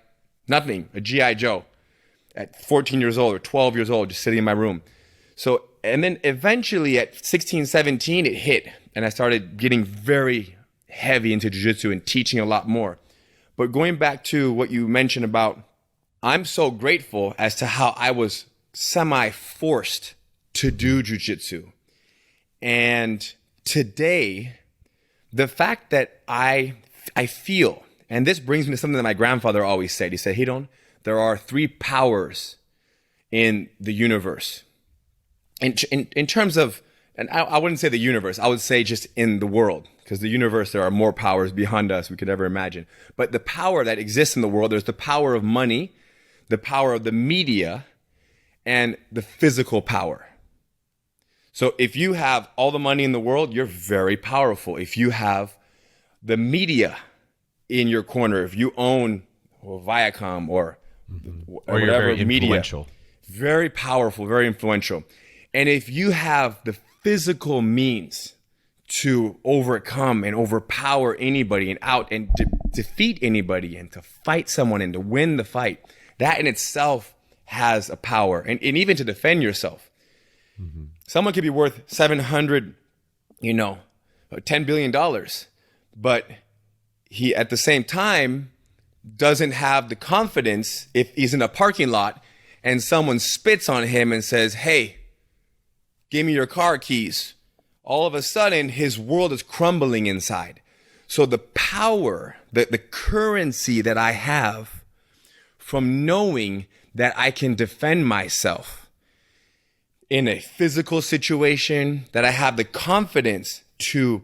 B: nothing, a G.I. Joe at 14 years old or 12 years old, just sitting in my room. So, and then eventually at 16, 17, it hit. And I started getting very heavy into jiu-jitsu and teaching a lot more. But going back to what you mentioned about, I'm so grateful as to how I was semi-forced to do jiu-jitsu. And today, the fact that I feel, and this brings me to something that my grandfather always said. He said, Hidon, there are 3 powers in the universe. In terms of, and I wouldn't say the universe, I would say just in the world, because the universe, there are more powers beyond us we could ever imagine. But the power that exists in the world, there's the power of money, the power of the media, and the physical power. So if you have all the money in the world, you're very powerful. If you have the media in your corner, if you own Viacom or whatever,
A: you're very
B: media,
A: influential.
B: Very powerful, very influential. And if you have the physical means to overcome and overpower anybody and defeat anybody and to fight someone and to win the fight, that in itself has a power. And even to defend yourself. Mm-hmm. Someone could be worth $700, $10 billion, but he at the same time doesn't have the confidence if he's in a parking lot and someone spits on him and says, hey, give me your car keys. All of a sudden, his world is crumbling inside. So the power, the currency that I have from knowing that I can defend myself in a physical situation, that I have the confidence to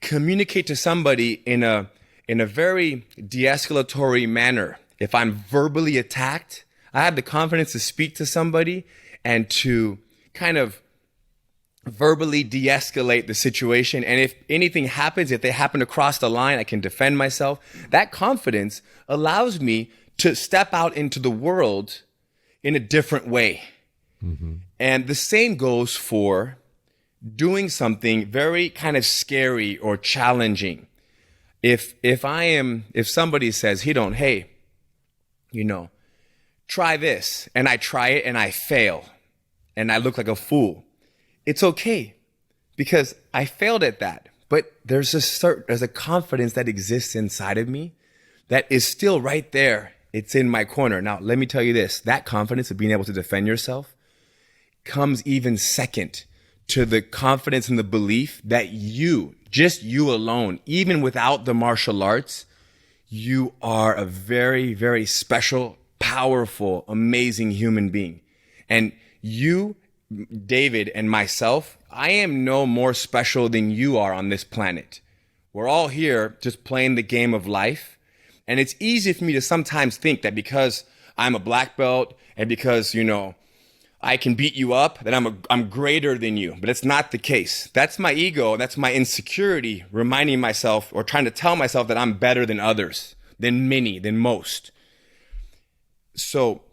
B: communicate to somebody in a very de-escalatory manner. If I'm verbally attacked, I have the confidence to speak to somebody and to kind of verbally de-escalate the situation. And if anything happens, if they happen to cross the line, I can defend myself. That confidence allows me to step out into the world in a different way. Mm-hmm. And the same goes for doing something very kind of scary or challenging. If somebody says, hey, try this, and I try it and I fail and I look like a fool, it's okay because I failed at that. But there's a confidence that exists inside of me that is still right there. It's in my corner. Now, let me tell you this, that confidence of being able to defend yourself comes even second to the confidence and the belief that just you alone, even without the martial arts, you are a very, very special, powerful, amazing human being. And you, David, and myself, I am no more special than you are on this planet. We're all here just playing the game of life. And it's easy for me to sometimes think that because I'm a black belt and because, I can beat you up, that I'm greater than you. But it's not the case. That's my ego. That's my insecurity reminding myself or trying to tell myself that I'm better than others, than many, than most. So,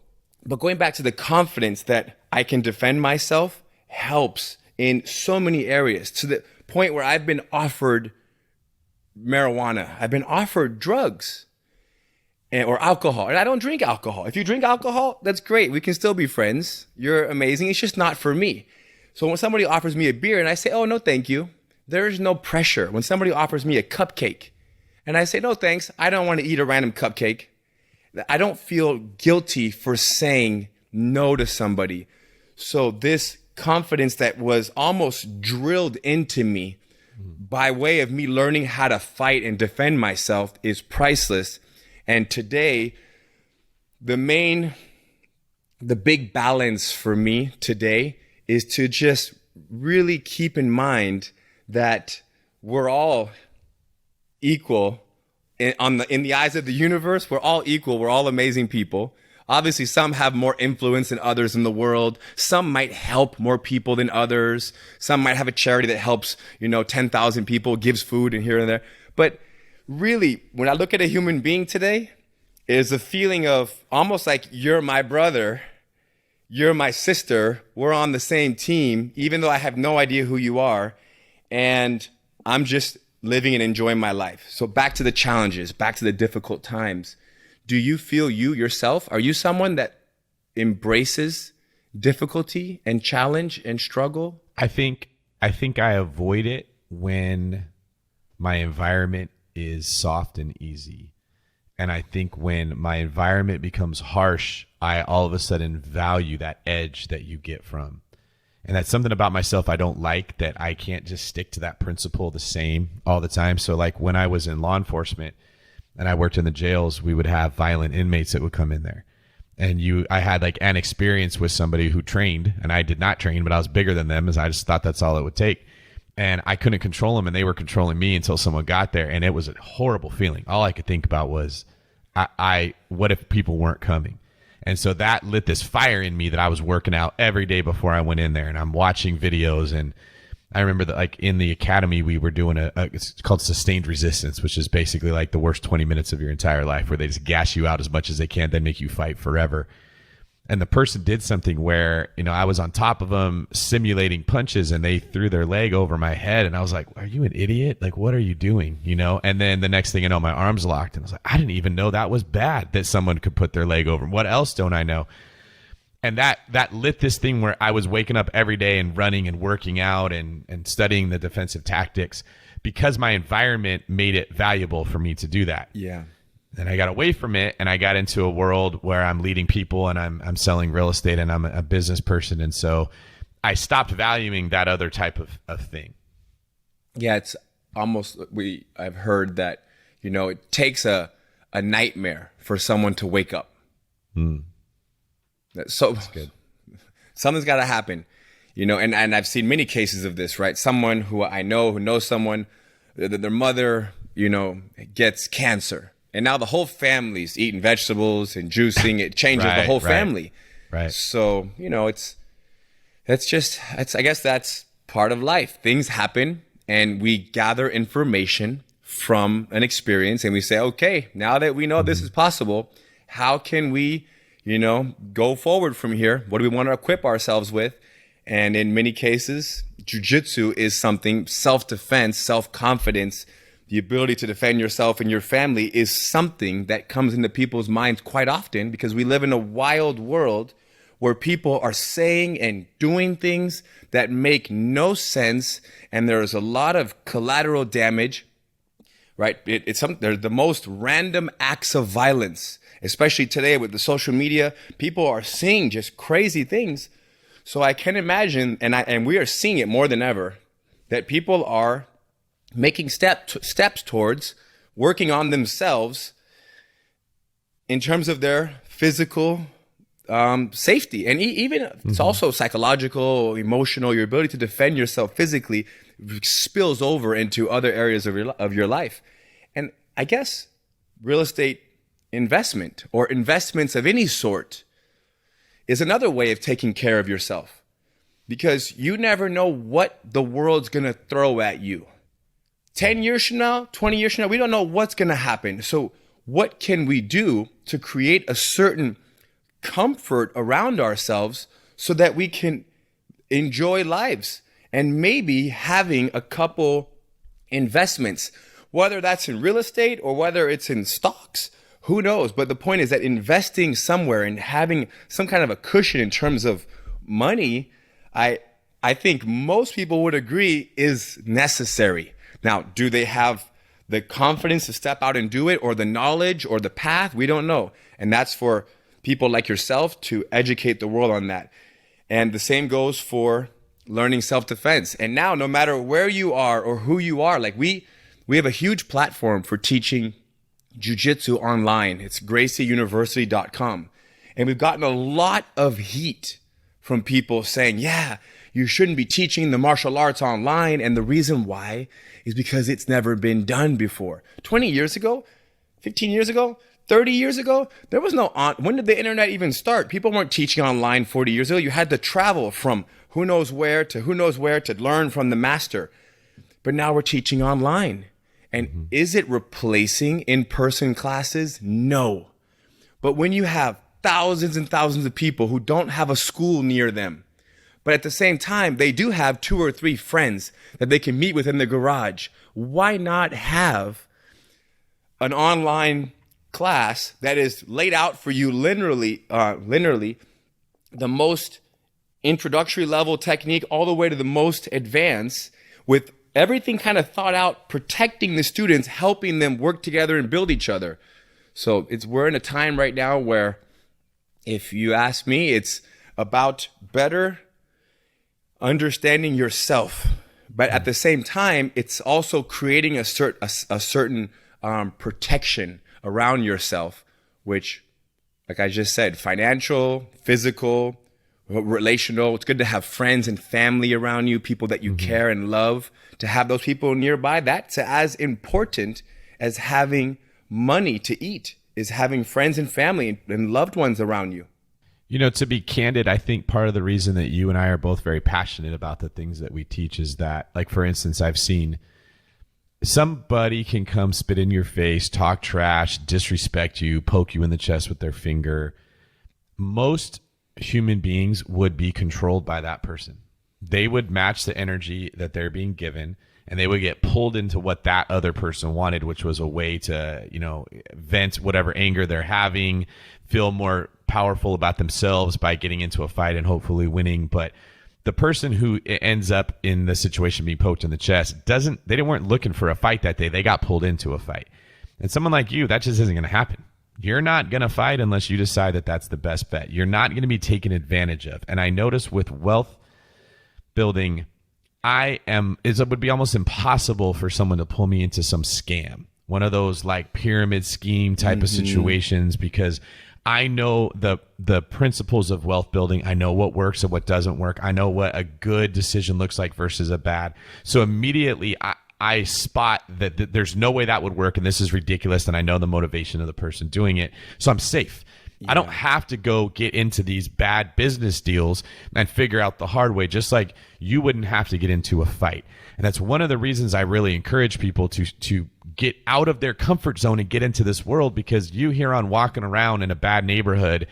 B: but going back to the confidence that I can defend myself helps in so many areas, to the point where I've been offered marijuana. I've been offered drugs. Or alcohol. And I don't drink alcohol. If you drink alcohol, that's great. We can still be friends. You're amazing. It's just not for me. So when somebody offers me a beer and I say, oh, no, thank you, there's no pressure. When somebody offers me a cupcake and I say, no, thanks, I don't want to eat a random cupcake, I don't feel guilty for saying no to somebody. So this confidence that was almost drilled into me by way of me learning how to fight and defend myself is priceless. And today, the big balance for me today is to just really keep in mind that we're all equal in the eyes of the universe. We're all equal. We're all amazing people. Obviously, some have more influence than others in the world. Some might help more people than others. Some might have a charity that helps, 10,000 people, gives food and here and there. But really, when I look at a human being today, is a feeling of almost like you're my brother, you're my sister, we're on the same team, even though I have no idea who you are, and I'm just living and enjoying my life. So back to the challenges, back to the difficult times. Do you feel yourself, are you someone that embraces difficulty and challenge and struggle?
A: I think I avoid it when my environment is soft and easy. And I think when my environment becomes harsh, I all of a sudden value that edge that you get from. And that's something about myself I don't like, that I can't just stick to that principle the same all the time. So like when I was in law enforcement and I worked in the jails, we would have violent inmates that would come in there. And I had like an experience with somebody who trained, and I did not train, but I was bigger than them, as I just thought that's all it would take. And I couldn't control them, and they were controlling me until someone got there. And it was a horrible feeling. All I could think about was, what if people weren't coming? And so that lit this fire in me that I was working out every day before I went in there. And I'm watching videos. And I remember that like in the academy, we were doing it's called sustained resistance, which is basically like the worst 20 minutes of your entire life, where they just gas you out as much as they can, then make you fight forever. And the person did something where, I was on top of them simulating punches, and they threw their leg over my head. And I was like, are you an idiot? Like, what are you doing? And then the next thing you know, my arms locked. And I was like, I didn't even know that was bad, that someone could put their leg over. What else don't I know? And that lit this thing where I was waking up every day and running and working out and studying the defensive tactics, because my environment made it valuable for me to do that.
B: Yeah.
A: Then I got away from it, and I got into a world where I'm leading people, and I'm selling real estate, and I'm a business person. And so I stopped valuing that other type of thing.
B: Yeah, it's almost, I've heard that, it takes a nightmare for someone to wake up. So that's good. Something's got to happen. and I've seen many cases of this, right? Someone who I know, who knows someone, their mother, gets cancer. And now the whole family's eating vegetables and juicing. It changes the whole family.
A: Right.
B: So, I guess that's part of life. Things happen and we gather information from an experience and we say, okay, now that we know this is possible, how can we, go forward from here? What do we want to equip ourselves with? And in many cases, jiu-jitsu is something, self-defense, self-confidence, the ability to defend yourself and your family is something that comes into people's minds quite often because we live in a wild world where people are saying and doing things that make no sense, and there's a lot of collateral damage, right? They're the most random acts of violence, especially today with the social media. People are seeing just crazy things. So I can imagine, and we are seeing it more than ever, that people are making steps towards working on themselves in terms of their physical safety. And even it's also psychological, emotional, your ability to defend yourself physically spills over into other areas of your life. And I guess real estate investment or investments of any sort is another way of taking care of yourself, because you never know what the world's going to throw at you. 10 years from now, 20 years from now, we don't know what's going to happen. So what can we do to create a certain comfort around ourselves so that we can enjoy lives? And maybe having a couple investments, whether that's in real estate or whether it's in stocks, who knows? But the point is that investing somewhere and having some kind of a cushion in terms of money, I think most people would agree is necessary. Now, do they have the confidence to step out and do it, or the knowledge or the path? We don't know. And that's for people like yourself to educate the world on that. And the same goes for learning self-defense. And now, no matter where you are or who you are, like we have a huge platform for teaching jiu-jitsu online. It's gracieuniversity.com. And we've gotten a lot of heat from people saying, yeah, you shouldn't be teaching the martial arts online. And the reason why is because it's never been done before. 20 years ago, 15 years ago, 30 years ago, there was no when did the internet even start? People weren't teaching online 40 years ago. You had to travel from who knows where to learn from the master. But now we're teaching online. And is it replacing in-person classes? No. But when you have thousands and thousands of people who don't have a school near them, but at the same time, they do have 2 or 3 friends that they can meet with in the garage, why not have an online class that is laid out for you literally the most introductory level technique all the way to the most advanced, with everything kind of thought out, protecting the students, helping them work together and build each other. So we're in a time right now where, if you ask me, it's about better understanding yourself, but at the same time, it's also creating a certain protection around yourself, which, like I just said, financial, physical, relational. It's good to have friends and family around you, people that you care and love. To have those people nearby, that's as important as having money to eat, is having friends and family and loved ones around you.
A: To be candid, I think part of the reason that you and I are both very passionate about the things that we teach is that, like, for instance, I've seen somebody can come spit in your face, talk trash, disrespect you, poke you in the chest with their finger. Most human beings would be controlled by that person. They would match the energy that they're being given, and they would get pulled into what that other person wanted, which was a way to, vent whatever anger they're having, feel more powerful about themselves by getting into a fight and hopefully winning. But the person who ends up in the situation being poked in the chest they weren't looking for a fight that day. They got pulled into a fight. And someone like you, that just isn't going to happen. You're not going to fight unless you decide that that's the best bet. You're not going to be taken advantage of. And I notice with wealth building, it would be almost impossible for someone to pull me into some scam, one of those like pyramid scheme type of situations, because I know the principles of wealth building. I know what works and what doesn't work. I know what a good decision looks like versus a bad. So immediately I spot that there's no way that would work, and this is ridiculous, and I know the motivation of the person doing it. So I'm safe. I don't have to go get into these bad business deals and figure out the hard way, just like you wouldn't have to get into a fight. And that's one of the reasons I really encourage people to get out of their comfort zone and get into this world, because you here on walking around in a bad neighborhood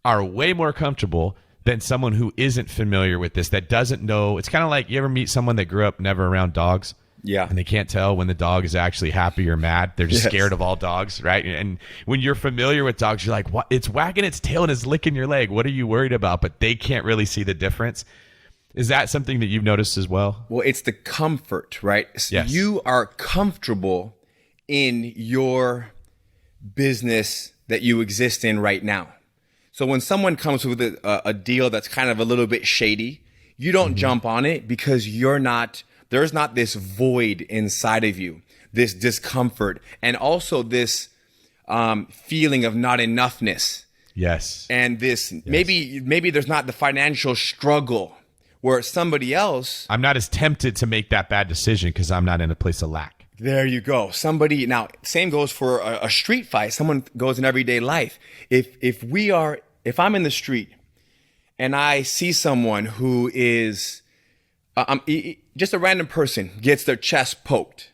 A: are way more comfortable than someone who isn't familiar with this, that doesn't know. It's kind of like, you ever meet someone that grew up never around dogs?
B: Yeah.
A: And they can't tell when the dog is actually happy or mad. They're just scared of all dogs, right? And when you're familiar with dogs, you're like, what? It's wagging its tail and it's licking your leg. What are you worried about? But they can't really see the difference. Is that something that you've noticed as well?
B: Well, it's the comfort, right? So
A: Yes.
B: you are comfortable in your business that you exist in right now. So when someone comes with a deal that's kind of a little bit shady, you don't jump on it, because there's not this void inside of you, this discomfort, and also this feeling of not enoughness.
A: Yes.
B: And this, maybe there's not the financial struggle where somebody else.
A: I'm not as tempted to make that bad decision because I'm not in a place of lack.
B: There you go. Now, same goes for a street fight. Someone goes in everyday life. If I'm in the street and I see someone who is just a random person gets their chest poked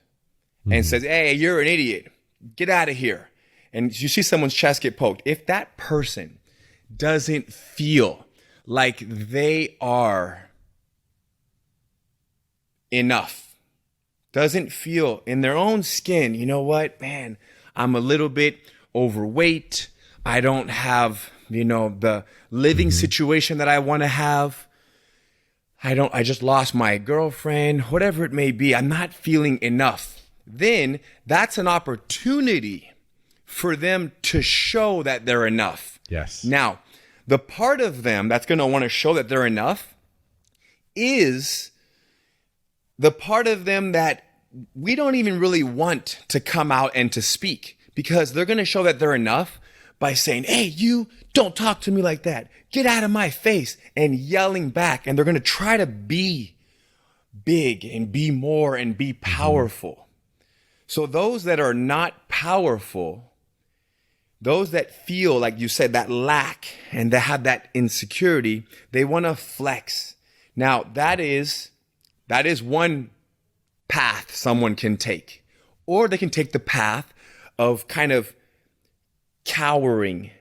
B: and says, "Hey, you're an idiot. Get out of here." And you see someone's chest get poked. If that person doesn't feel like they are enough, doesn't feel in their own skin, you know what, man, I'm a little bit overweight. I don't have, the living situation that I want to have. I just lost my girlfriend, whatever it may be. I'm not feeling enough. Then that's an opportunity for them to show that they're enough.
A: Yes.
B: Now, the part of them that's going to want to show that they're enough is the part of them that we don't even really want to come out and to speak, because they're going to show that they're enough by saying, "Hey, you don't talk to me like that. Get out of my face," and yelling back. And they're going to try to be big and be more and be powerful. So those that are not powerful, those that feel, like you said, that lack and that have that insecurity, they want to flex. Now, that is one path someone can take. Or they can take the path of kind of cowering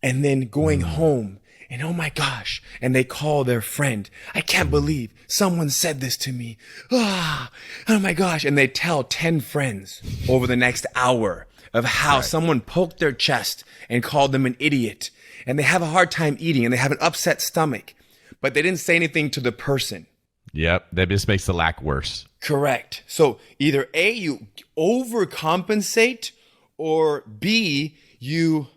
B: and then going home and, oh my gosh, and they call their friend. "I can't believe someone said this to me. Oh my gosh." And they tell 10 friends over the next hour of how someone poked their chest and called them an idiot. And they have a hard time eating and they have an upset stomach, but they didn't say anything to the person.
A: Yep. That just makes the lack worse.
B: Correct. So either A, you overcompensate, or B, you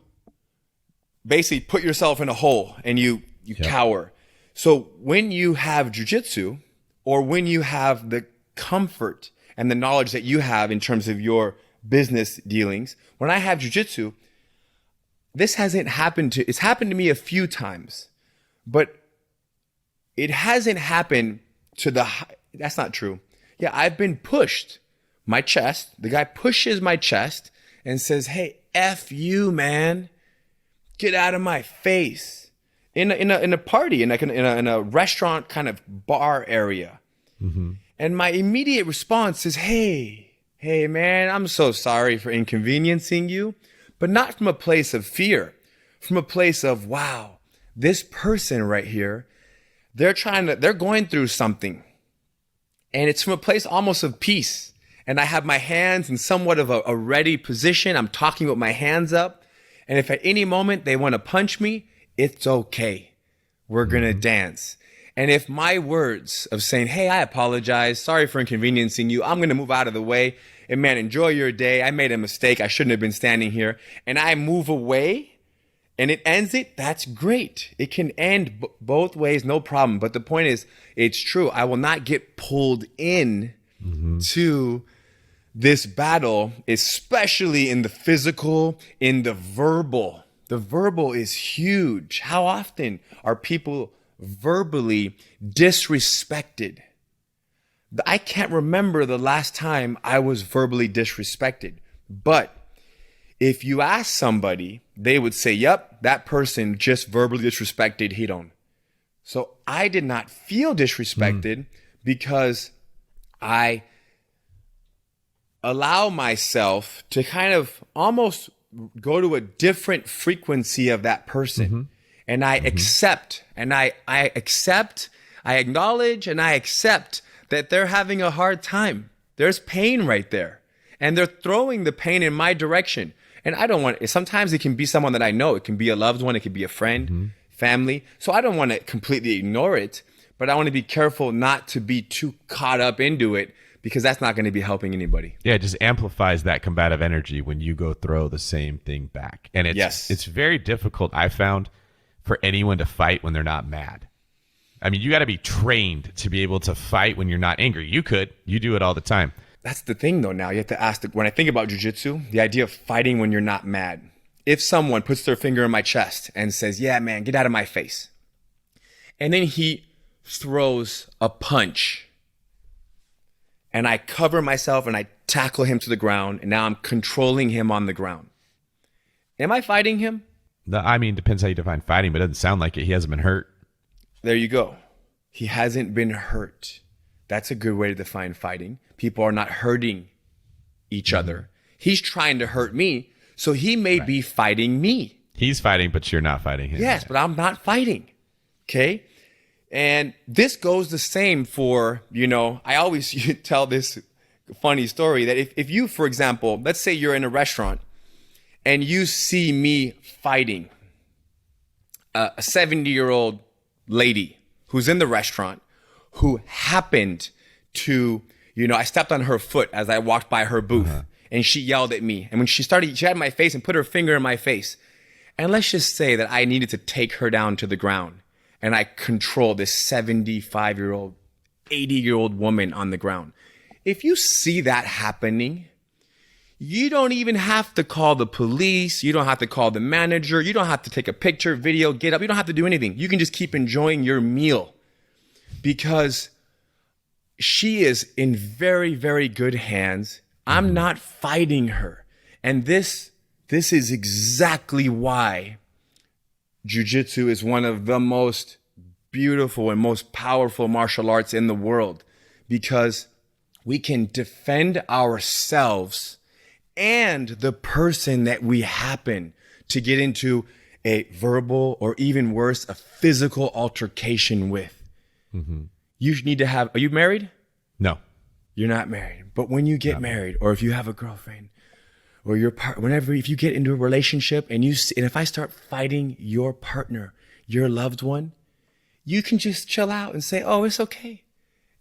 B: basically put yourself in a hole and you cower. So when you have jiu-jitsu, or when you have the comfort and the knowledge that you have in terms of your business dealings, when I have jiu-jitsu, it's happened to me a few times, but it hasn't happened that's not true. Yeah, I've been pushed. My chest, the guy pushes my chest and says, "Hey, F you, man. Get out of my face." In a party, in a restaurant kind of bar area. And my immediate response is, hey, man, I'm so sorry for inconveniencing you, but not from a place of fear, from a place of, wow, this person right here, they're going through something. And it's from a place almost of peace. And I have my hands in somewhat of a ready position. I'm talking with my hands up. And if at any moment they want to punch me, it's okay. We're going to dance. And if my words of saying, "Hey, I apologize. Sorry for inconveniencing you. I'm going to move out of the way. And man, enjoy your day. I made a mistake. I shouldn't have been standing here." And I move away and it ends it, that's great. It can end both ways, no problem. But the point is, it's true. I will not get pulled in to this battle, especially in the physical, in the verbal The verbal is huge. How often are people verbally disrespected? I can't remember the last time I was verbally disrespected. But if you ask somebody, they would say, yep, that person just verbally disrespected Hiron. So I did not feel disrespected because I allow myself to kind of almost go to a different frequency of that person. And I accept, and I acknowledge, and I accept that they're having a hard time. There's pain right there. And they're throwing the pain in my direction. And I don't want, sometimes it can be someone that I know. It can be a loved one. It could be a friend, family. So I don't want to completely ignore it, but I want to be careful not to be too caught up into it, because that's not going to be helping anybody.
A: Yeah, it just amplifies that combative energy when you go throw the same thing back. And it's very difficult, I found, for anyone to fight when they're not mad. I mean, you got to be trained to be able to fight when you're not angry. You do it all the time.
B: That's the thing, though. Now you have to ask, when I think about jiu-jitsu, the idea of fighting when you're not mad. If someone puts their finger in my chest and says, yeah, man, get out of my face. And then he throws a punch. And I cover myself and I tackle him to the ground. And now I'm controlling him on the ground. Am I fighting him?
A: I mean, depends how you define fighting, but it doesn't sound like it. He hasn't been hurt.
B: There you go. He hasn't been hurt. That's a good way to define fighting. People are not hurting each other. He's trying to hurt me, so he may be fighting me.
A: He's fighting, but you're not fighting him.
B: Yes, but I'm not fighting. Okay? And this goes the same for, I always tell this funny story that if you, for example, let's say you're in a restaurant and you see me fighting a 70-year-old lady who's in the restaurant who happened to, I stepped on her foot as I walked by her booth and she yelled at me. And when she had my face and put her finger in my face. And let's just say that I needed to take her down to the ground. And I control this 75-year-old, 80-year-old woman on the ground. If you see that happening, you don't even have to call the police. You don't have to call the manager. You don't have to take a picture, video, get up. You don't have to do anything. You can just keep enjoying your meal, because she is in very, very good hands. I'm not fighting her. And this is exactly why Jiu-Jitsu is one of the most beautiful and most powerful martial arts in the world, because we can defend ourselves and the person that we happen to get into a verbal or even worse, a physical altercation with. You need to have, are you married?
A: No.
B: You're not married. But when you get married, or if you have a girlfriend, or your if you get into a relationship and if I start fighting your partner, your loved one, you can just chill out and say, oh, it's okay.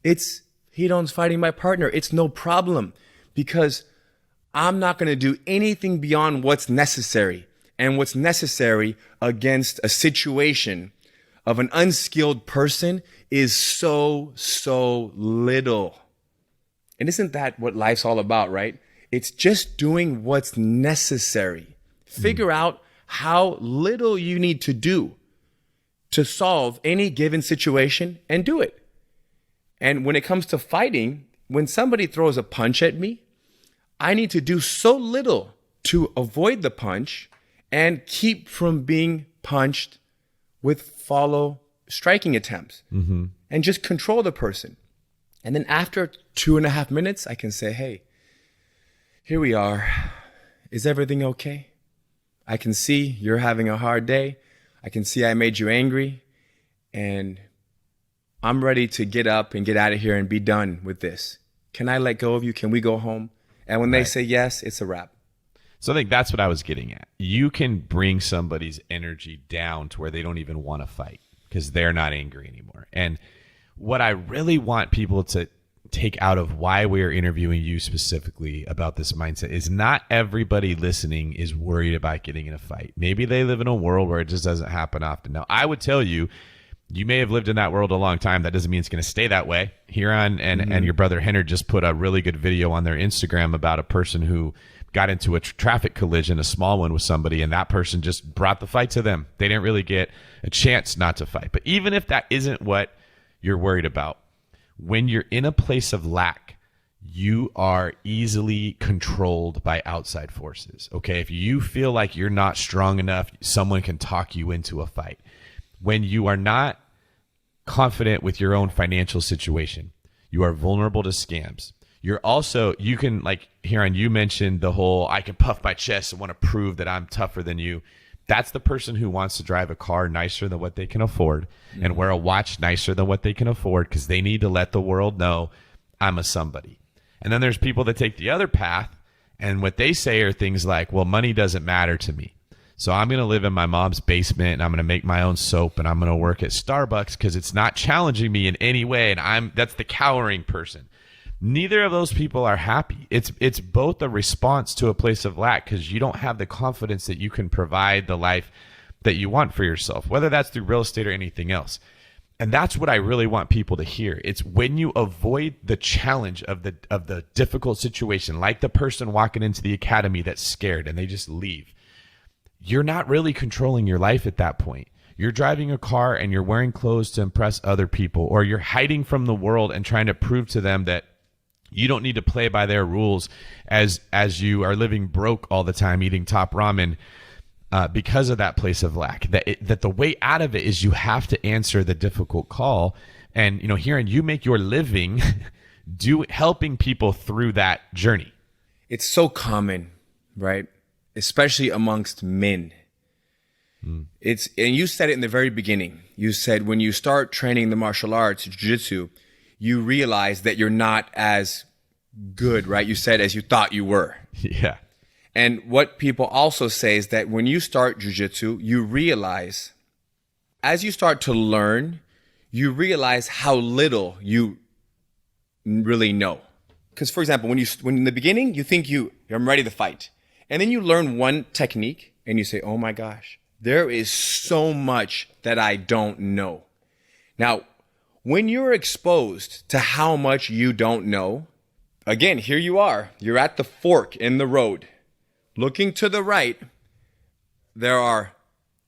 B: Hiron's fighting my partner. It's no problem, because I'm not going to do anything beyond what's necessary. And what's necessary against a situation of an unskilled person is so little. And isn't that what life's all about, right? It's just doing what's necessary. Figure out how little you need to do to solve any given situation and do it. And when it comes to fighting, when somebody throws a punch at me, I need to do so little to avoid the punch and keep from being punched with follow striking attempts, and just control the person. And then after 2.5 minutes, I can say, hey, here we are. Is everything okay? I can see you're having a hard day. I can see I made you angry, and I'm ready to get up and get out of here and be done with this. Can I let go of you? Can we go home? And when they say yes, it's a wrap.
A: So I think that's what I was getting at. You can bring somebody's energy down to where they don't even want to fight because they're not angry anymore. And what I really want people to take out of why we are interviewing you specifically about this mindset is not everybody listening is worried about getting in a fight. Maybe they live in a world where it just doesn't happen often. Now, I would tell you, You may have lived in that world a long time. That doesn't mean it's going to stay that way. Huron and your brother Henry just put a really good video on their Instagram about a person who got into a traffic collision, a small one with somebody, and that person just brought the fight to them. They didn't really get a chance not to fight. But even if that isn't what you're worried about, when you're in a place of lack, you are easily controlled by outside forces. Okay, if you feel like you're not strong enough, someone can talk you into a fight. When you are not confident with your own financial situation, you are vulnerable to scams. You can, like, Huron, you mentioned the whole, I can puff my chest and want to prove that I'm tougher than you. That's the person who wants to drive a car nicer than what they can afford and wear a watch nicer than what they can afford because they need to let the world know I'm a somebody. And then there's people that take the other path, and what they say are things like, well, money doesn't matter to me. So I'm going to live in my mom's basement and I'm going to make my own soap and I'm going to work at Starbucks because it's not challenging me in any way. And that's the cowering person. Neither of those people are happy. It's both a response to a place of lack because you don't have the confidence that you can provide the life that you want for yourself, whether that's through real estate or anything else. And that's what I really want people to hear. It's when you avoid the challenge of the difficult situation, like the person walking into the academy that's scared and they just leave. You're not really controlling your life at that point. You're driving a car and you're wearing clothes to impress other people, or you're hiding from the world and trying to prove to them that you don't need to play by their rules as you are living broke all the time, eating top ramen because of that place of lack. That the way out of it is you have to answer the difficult call. And, Huron, you make your living helping people through that journey.
B: It's so common, right? Especially amongst men. And you said it in the very beginning. You said when you start training the martial arts, jiu-jitsu, you realize that you're not as good, right? You said as you thought you were.
A: Yeah.
B: And what people also say is that when you start jiu-jitsu, you realize, as you start to learn, you realize how little you really know. Because, for example, when in the beginning, you think I'm ready to fight. And then you learn one technique and you say, oh my gosh, there is so much that I don't know. Now, when you're exposed to how much you don't know, again, here you are. You're at the fork in the road. Looking to the right, there are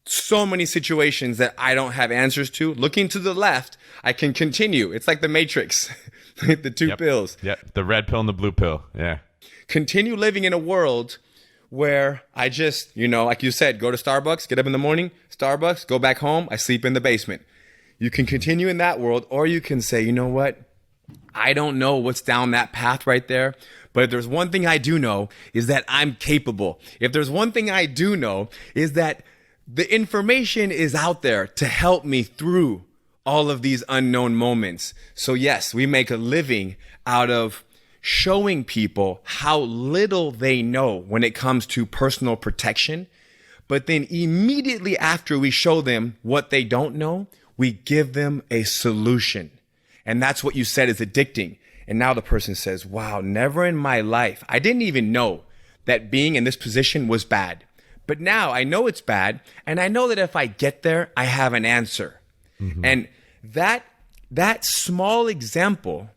B: so many situations that I don't have answers to. Looking to the left, I can continue. It's like the Matrix, the two pills.
A: Yep, the red pill and the blue pill. Yeah.
B: Continue living in a world where I just, like you said, go to Starbucks, get up in the morning, Starbucks, go back home, I sleep in the basement. You can continue in that world, or you can say, you know what? I don't know what's down that path right there, but if there's one thing I do know is that I'm capable. If there's one thing I do know is that the information is out there to help me through all of these unknown moments. So yes, we make a living out of showing people how little they know when it comes to personal protection. But then immediately after we show them what they don't know, we give them a solution. And that's what you said is addicting. And now the person says, wow, never in my life. I didn't even know that being in this position was bad. But now I know it's bad. And I know that if I get there, I have an answer. Mm-hmm. And that small example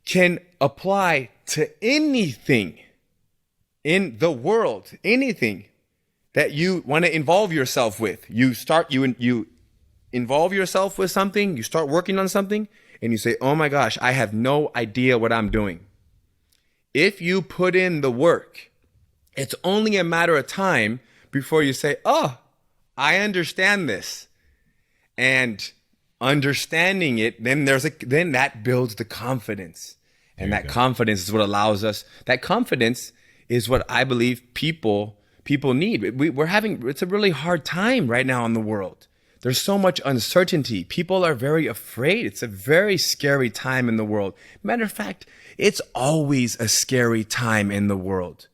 B: can apply to anything in the world, anything that you want to involve yourself with. You involve yourself with something, you start working on something, and you say, oh my gosh, I have no idea what I'm doing. If you put in the work, it's only a matter of time before you say, oh, I understand this. And understanding it, then that builds the confidence. And that confidence is what allows us, that confidence is what I believe people need. It's a really hard time right now in the world. There's so much uncertainty. People are very afraid. It's a very scary time in the world. Matter of fact, it's always a scary time in the world.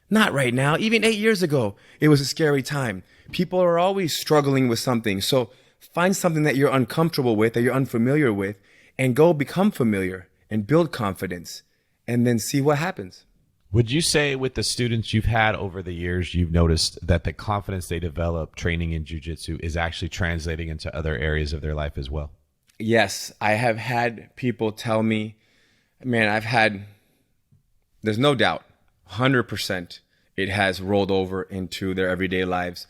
B: Not right now. Even 8 years ago, it was a scary time. People are always struggling with something. So find something that you're uncomfortable with, that you're unfamiliar with, and go become familiar and build confidence and then see what happens.
A: Would you say with the students you've had over the years, you've noticed that the confidence they develop training in jiu-jitsu is actually translating into other areas of their life as well?
B: Yes, I have had people tell me, man, there's no doubt, 100% it has rolled over into their everyday lives.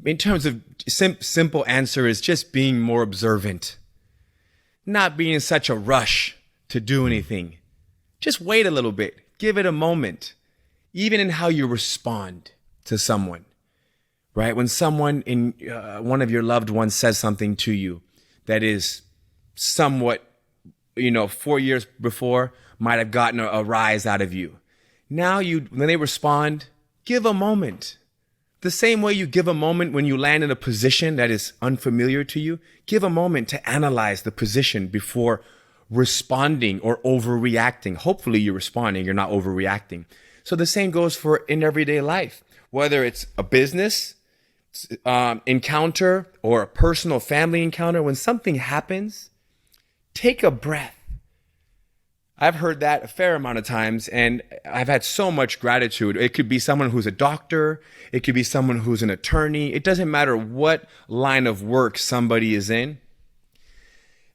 B: In terms of simple answer is just being more observant, not being in such a rush to do anything. Just wait a little bit. Give it a moment, even in how you respond to someone, right? When someone one of your loved ones says something to you that is somewhat, 4 years before might have gotten a rise out of you. Now when they respond, give a moment. The same way you give a moment when you land in a position that is unfamiliar to you, give a moment to analyze the position before responding or overreacting. Hopefully you're responding, you're not overreacting. So the same goes for in everyday life, whether it's a business encounter or a personal family encounter. When something happens, take a breath. I've heard that a fair amount of times, and I've had so much gratitude. It could be someone who's a doctor. It could be someone who's an attorney. It doesn't matter what line of work somebody is in.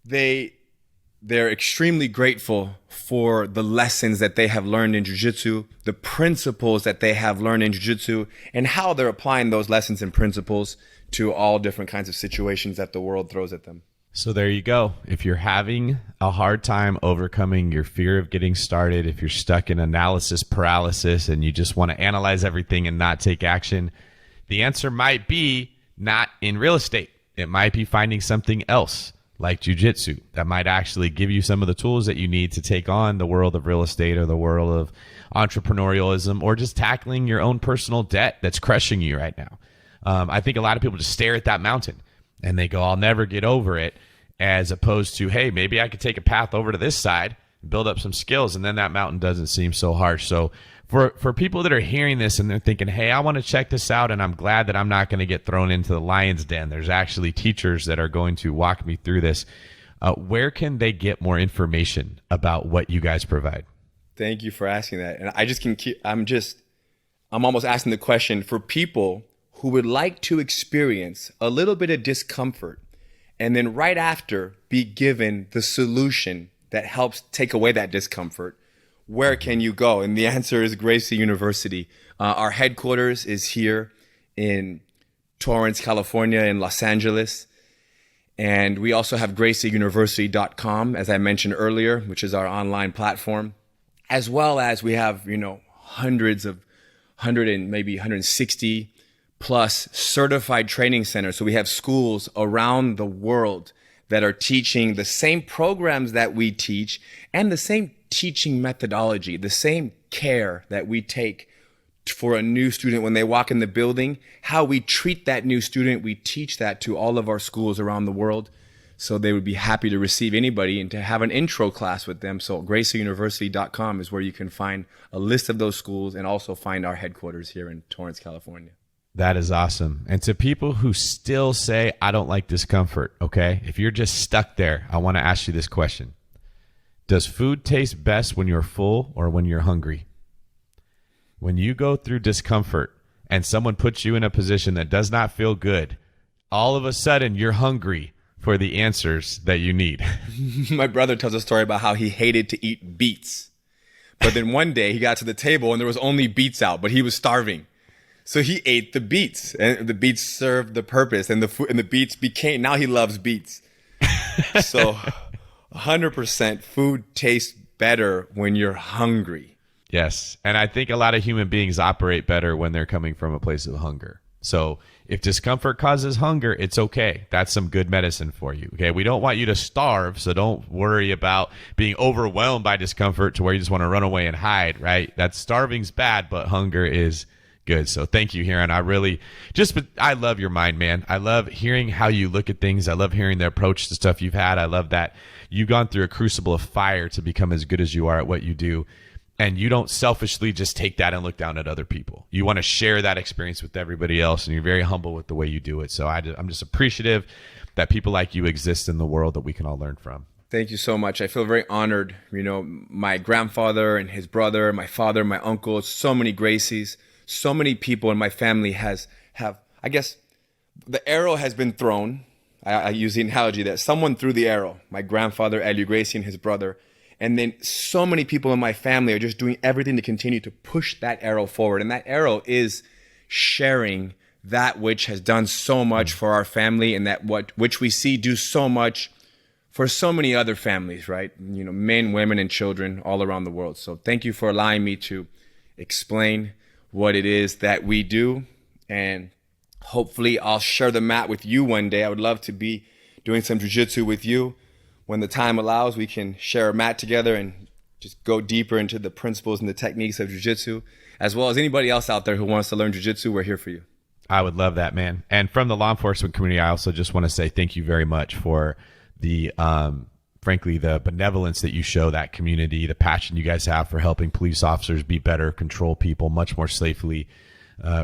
B: They're extremely grateful for the lessons that they have learned in jiu-jitsu, the principles that they have learned in jiu-jitsu, and how they're applying those lessons and principles to all different kinds of situations that the world throws at them.
A: So there you go. If you're having a hard time overcoming your fear of getting started, if you're stuck in analysis paralysis and you just want to analyze everything and not take action, the answer might be not in real estate. It might be finding something else, like jiu-jitsu, that might actually give you some of the tools that you need to take on the world of real estate or the world of entrepreneurialism, or just tackling your own personal debt that's crushing you right now. I think a lot of people just stare at that mountain and they go, I'll never get over it, as opposed to, hey, maybe I could take a path over to this side, build up some skills, and then that mountain doesn't seem so harsh. So for people that are hearing this and they're thinking, hey, I want to check this out, and I'm glad that I'm not going to get thrown into the lion's den. There's actually teachers that are going to walk me through this. Where can they get more information about what you guys provide?
B: Thank you for asking that. And I just I'm almost asking the question for people who would like to experience a little bit of discomfort and then right after be given the solution that helps take away that discomfort. Where can you go? And the answer is Gracie University. Our headquarters is here in Torrance, California, in Los Angeles. And we also have gracieuniversity.com, as I mentioned earlier, which is our online platform, as well as we have, hundreds of 100 and maybe 160 plus certified training centers. So we have schools around the world that are teaching the same programs that we teach and the same teaching methodology, the same care that we take for a new student when they walk in the building. How we treat that new student, we teach that to all of our schools around the world. So they would be happy to receive anybody and to have an intro class with them. So gracieuniversity.com is where you can find a list of those schools and also find our headquarters here in Torrance, California.
A: That is awesome. And to people who still say, I don't like discomfort, okay? If you're just stuck there, I want to ask you this question. Does food taste best when you're full or when you're hungry? When you go through discomfort and someone puts you in a position that does not feel good, all of a sudden you're hungry for the answers that you need.
B: My brother tells a story about how he hated to eat beets. But then one day he got to the table and there was only beets out, but he was starving. So he ate the beets, and the beets served the purpose, and the beets became, now he loves beets. So 100% food tastes better when you're hungry.
A: Yes. And I think a lot of human beings operate better when they're coming from a place of hunger. So if discomfort causes hunger, it's okay. That's some good medicine for you. Okay. We don't want you to starve. So don't worry about being overwhelmed by discomfort to where you just want to run away and hide, right? That starving's bad, but hunger is good. So thank you, Ryron. I love your mind, man. I love hearing how you look at things. I love hearing the approach to stuff you've had. I love that you've gone through a crucible of fire to become as good as you are at what you do. And you don't selfishly just take that and look down at other people. You want to share that experience with everybody else, and you're very humble with the way you do it. So I'm just appreciative that people like you exist in the world that we can all learn from.
B: Thank you so much. I feel very honored. You know, my grandfather and his brother, my father, my uncle, so many Gracies, so many people in my family have, I guess, the arrow has been thrown. I use the analogy that someone threw the arrow, my grandfather, Ryron Gracie, and his brother. And then so many people in my family are just doing everything to continue to push that arrow forward. And that arrow is sharing that which has done so much for our family, and that which we see do so much for so many other families, right? You know, men, women, and children all around the world. So thank you for allowing me to explain what it is that we do. And hopefully I'll share the mat with you one day. I would love to be doing some jiu-jitsu with you. When the time allows, we can share a mat together and just go deeper into the principles and the techniques of jiu-jitsu, as well as anybody else out there who wants to learn jiu-jitsu. We're here for you.
A: I would love that, man. And from the law enforcement community, I also just want to say thank you very much for the frankly, the benevolence that you show that community, the passion you guys have for helping police officers be better, control people much more safely,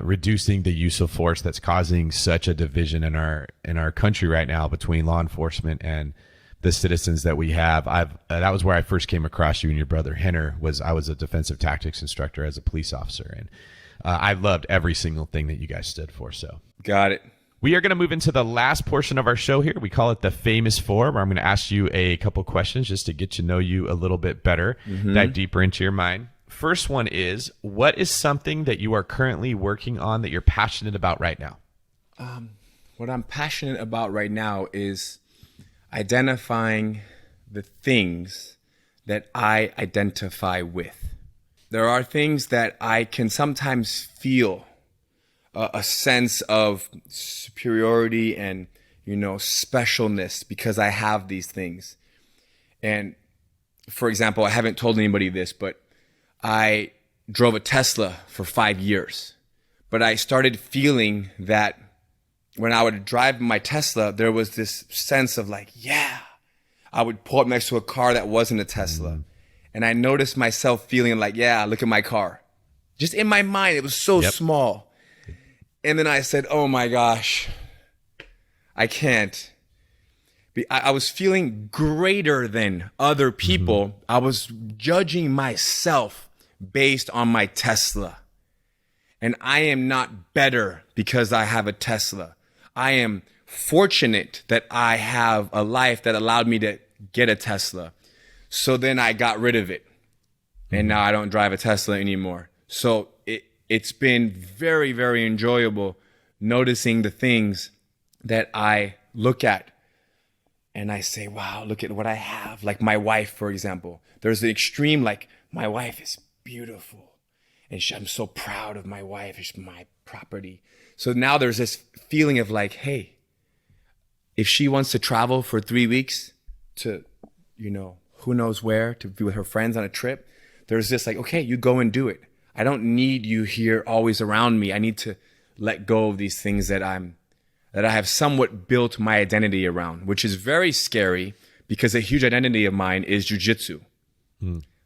A: reducing the use of force that's causing such a division in our country right now between law enforcement and the citizens that we have. That was where I first came across you and your brother Henner. I was a defensive tactics instructor as a police officer, and I loved every single thing that you guys stood for. So
B: got it.
A: We are going to move into the last portion of our show here. We call it the Famous Four, where I'm going to ask you a couple questions just to get to know you a little bit better, dive deeper into your mind. First one is, what is something that you are currently working on that you're passionate about right now?
B: What I'm passionate about right now is identifying the things that I identify with. There are things that I can sometimes feel a sense of superiority and, you know, specialness because I have these things. And for example, I haven't told anybody this, but I drove a Tesla for 5 years. But I started feeling that when I would drive my Tesla, there was this sense of like, yeah, I would pull up next to a car that wasn't a Tesla. And I noticed myself feeling like, yeah, look at my car. Just in my mind, it was so small. And then I said, oh my gosh, I can't. I was feeling greater than other people. I was judging myself based on my Tesla. And I am not better because I have a Tesla. I am fortunate that I have a life that allowed me to get a Tesla. So then I got rid of it. And now I don't drive a Tesla anymore. So it's been very, very enjoyable noticing the things that I look at and I say, wow, look at what I have. Like my wife, for example. There's the extreme, like, my wife is beautiful. And I'm so proud of my wife. It's my property. So now there's this feeling of like, hey, if she wants to travel for 3 weeks to, you know, who knows where, to be with her friends on a trip, there's this like, okay, you go and do it. I don't need you here always around me. I need to let go of these things that I have somewhat built my identity around, which is very scary because a huge identity of mine is jiu-jitsu.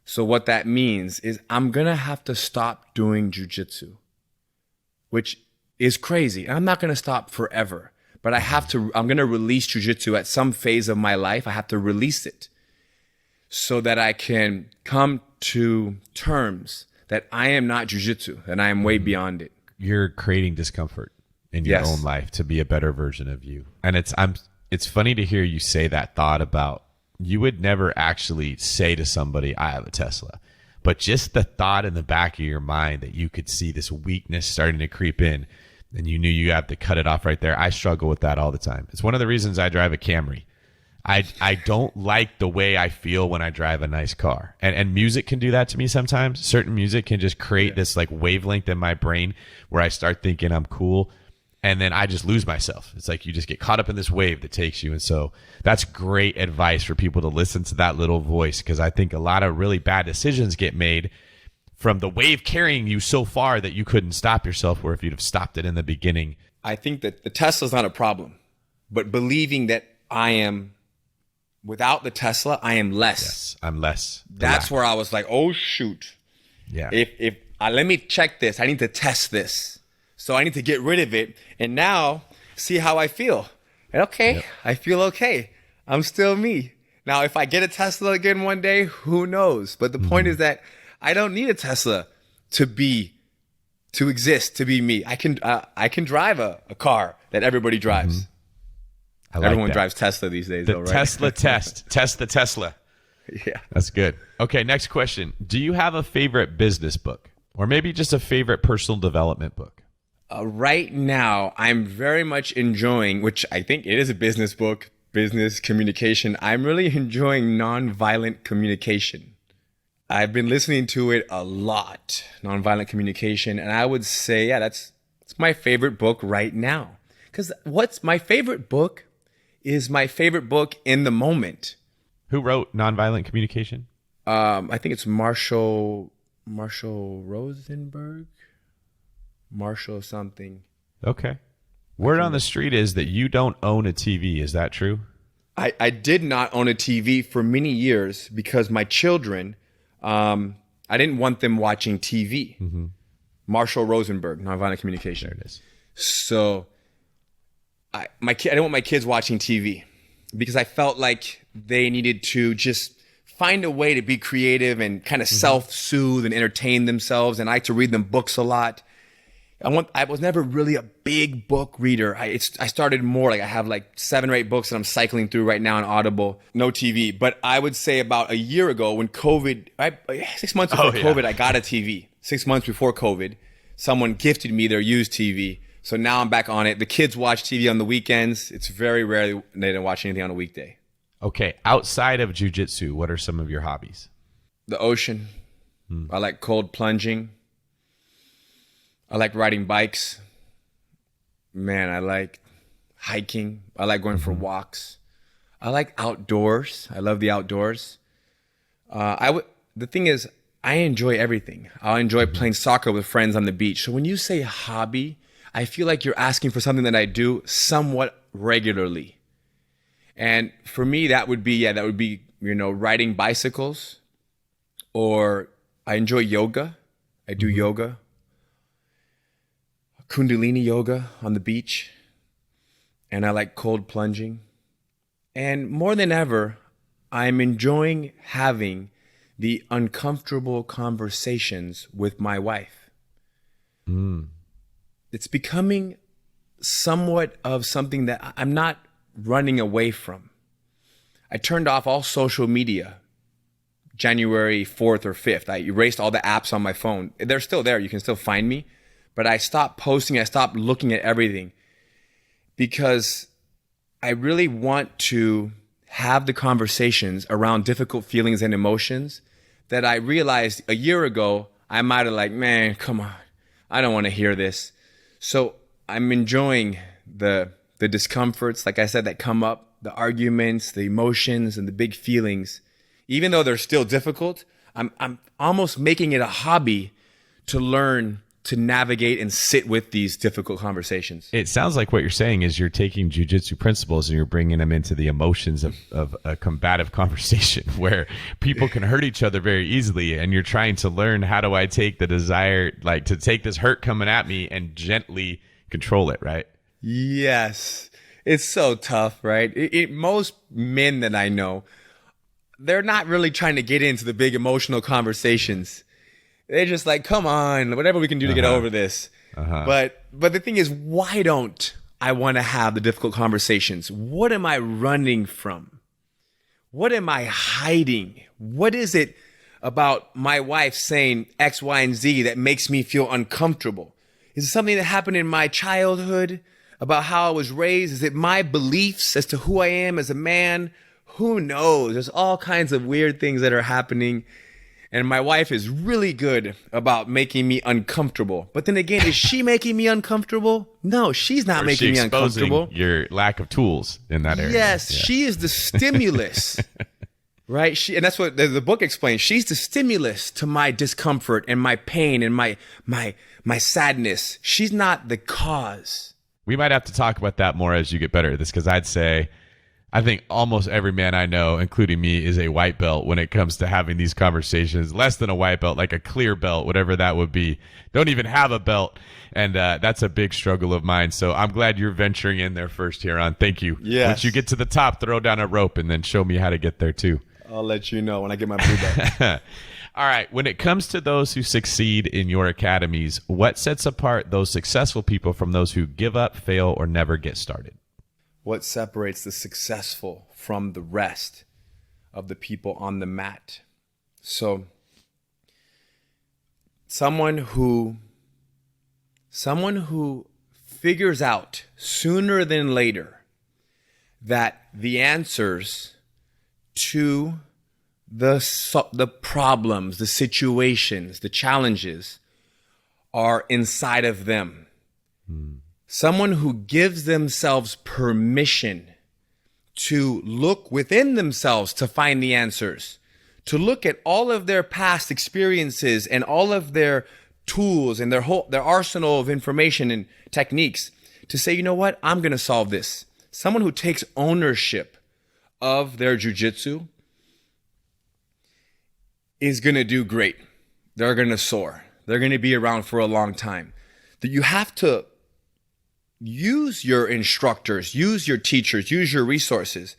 B: So what that means is I'm going to have to stop doing jiu-jitsu, which is crazy. I'm not going to stop forever, but I'm going to release jiu-jitsu at some phase of my life. I have to release it so that I can come to terms that I am not jiu-jitsu and I am way beyond it.
A: You're creating discomfort in your own life to be a better version of you. And it's funny to hear you say that thought about, you would never actually say to somebody, I have a Tesla. But just the thought in the back of your mind that you could see this weakness starting to creep in and you knew you had to cut it off right there. I struggle with that all the time. It's one of the reasons I drive a Camry. I don't like the way I feel when I drive a nice car. And music can do that to me sometimes. Certain music can just create this like wavelength in my brain where I start thinking I'm cool. And then I just lose myself. It's like you just get caught up in this wave that takes you. And so that's great advice for people to listen to that little voice, because I think a lot of really bad decisions get made from the wave carrying you so far that you couldn't stop yourself, where if you'd have stopped it in the beginning.
B: I think that the Tesla's not a problem, but believing that I am, without the Tesla, I am less.
A: Yes, I'm less.
B: That's where I was like, oh, shoot.
A: Yeah.
B: If let me check this. I need to test this. So I need to get rid of it and now see how I feel. And okay, I feel okay. I'm still me. Now, if I get a Tesla again one day, who knows? But the point is that I don't need a Tesla to exist, to be me. I can drive a car that everybody drives. Everyone drives Tesla these days,
A: the
B: though, right?
A: Tesla test. Test the Tesla.
B: Yeah.
A: That's good. Okay, next question. Do you have a favorite business book? Or maybe just a favorite personal development book?
B: Right now, I'm very much enjoying, which I think it is a business book, business communication. I'm really enjoying Nonviolent Communication. I've been listening to it a lot, Nonviolent Communication, and I would say, yeah, that's my favorite book right now. Because what's my favorite book is my favorite book in the moment.
A: Who wrote Nonviolent Communication?
B: I think it's Marshall Rosenberg, Marshall something.
A: Okay. Word on the street is that you don't own a TV. Is that true?
B: I did not own a TV for many years because my children, I didn't want them watching TV. Marshall Rosenberg, Nonviolent Communication.
A: There it is.
B: So I didn't want my kids watching TV because I felt like they needed to just find a way to be creative and kind of self-soothe and entertain themselves. And I like to read them books a lot. I was never really a big book reader. I started more, like I have like 7 or 8 books that I'm cycling through right now on Audible, no TV. But I would say about a year ago when COVID, 6 months before COVID, I got a TV. 6 months before COVID, someone gifted me their used TV. So now I'm back on it. The kids watch TV on the weekends. It's very rare they don't watch anything on a weekday.
A: Okay, outside of jiu-jitsu, what are some of your hobbies?
B: The ocean. I like cold plunging. I like riding bikes. Man, I like hiking. I like going for walks. I like outdoors. I love the outdoors. The thing is, I enjoy everything. I enjoy playing soccer with friends on the beach. So when you say hobby, I feel like you're asking for something that I do somewhat regularly. And for me, that would be, riding bicycles, or I enjoy yoga. I do yoga. Kundalini yoga on the beach. And I like cold plunging. And more than ever, I'm enjoying having the uncomfortable conversations with my wife. It's becoming somewhat of something that I'm not running away from. I turned off all social media January 4th or 5th. I erased all the apps on my phone. They're still there. You can still find me. But I stopped posting. I stopped looking at everything because I really want to have the conversations around difficult feelings and emotions that I realized a year ago I might have like, man, come on. I don't want to hear this. So I'm enjoying the discomforts, like I said, that come up, the arguments, the emotions, and the big feelings. Even though they're still difficult, I'm almost making it a hobby to learn to navigate and sit with these difficult conversations.
A: It sounds like what you're saying is you're taking jiu-jitsu principles and you're bringing them into the emotions of a combative conversation where people can hurt each other very easily, and you're trying to learn, how do I take the desire, like to take this hurt coming at me and gently control it, right?
B: Yes. It's so tough, right? Most men that I know, they're not really trying to get into the big emotional conversations. They're just like, come on, whatever we can do to get over this. But the thing is, why don't I want to have the difficult conversations? What am I running from? What am I hiding? What is it about my wife saying X, Y, and Z that makes me feel uncomfortable? Is it something that happened in my childhood about how I was raised? Is it my beliefs as to who I am as a man? Who knows? There's all kinds of weird things that are happening. And my wife is really good about making me uncomfortable. But then again, is she making me uncomfortable? No, she's not making me uncomfortable.
A: Your lack of tools in that area.
B: Yes, she is the stimulus. Right? And that's what the book explains. She's the stimulus to my discomfort and my pain and my sadness. She's not the cause.
A: We might have to talk about that more as you get better at this, because I'd say I think almost every man I know, including me, is a white belt when it comes to having these conversations. Less than a white belt, like a clear belt, whatever that would be. Don't even have a belt. And that's a big struggle of mine. So I'm glad you're venturing in there first, Ryron. Thank you.
B: Yes.
A: Once you get to the top, throw down a rope and then show me how to get there too.
B: I'll let you know when I get my blue belt.
A: All right. When it comes to those who succeed in your academies, what sets apart those successful people from those who give up, fail, or never get started?
B: What separates the successful from the rest of the people on the mat? So someone who figures out sooner than later that the answers to the problems, the situations, the challenges are inside of them. Someone who gives themselves permission to look within themselves to find the answers, to look at all of their past experiences and all of their tools and their arsenal of information and techniques to say, you know what, I'm going to solve this. Someone who takes ownership of their jiu-jitsu is going to do great. They're going to soar. They're going to be around for a long time. That you have to use your instructors, use your teachers, use your resources.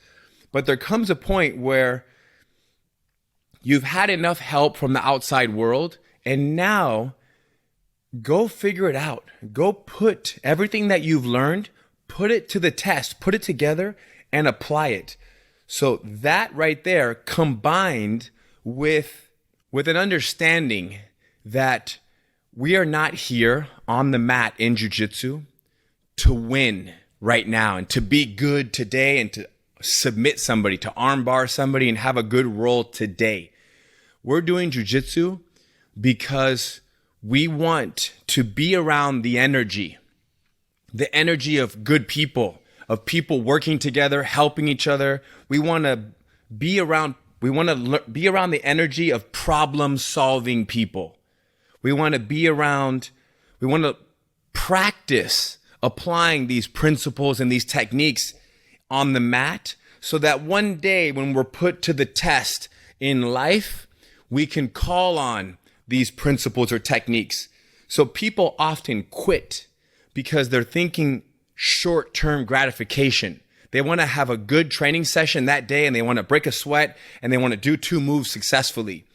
B: But there comes a point where you've had enough help from the outside world, and now go figure it out. Go put everything that you've learned, put it to the test, put it together and apply it. So that right there, combined with an understanding that we are not here on the mat in jiu-jitsu to win right now and to be good today and to submit somebody, to armbar somebody and have a good roll today. We're doing jiu-jitsu because we want to be around the energy of good people, of people working together, helping each other. We want to be around the energy of problem-solving people. We want to practice applying these principles and these techniques on the mat so that one day when we're put to the test in life, we can call on these principles or techniques. So people often quit because they're thinking short-term gratification. They want to have a good training session that day and they want to break a sweat and they want to do 2 moves successfully.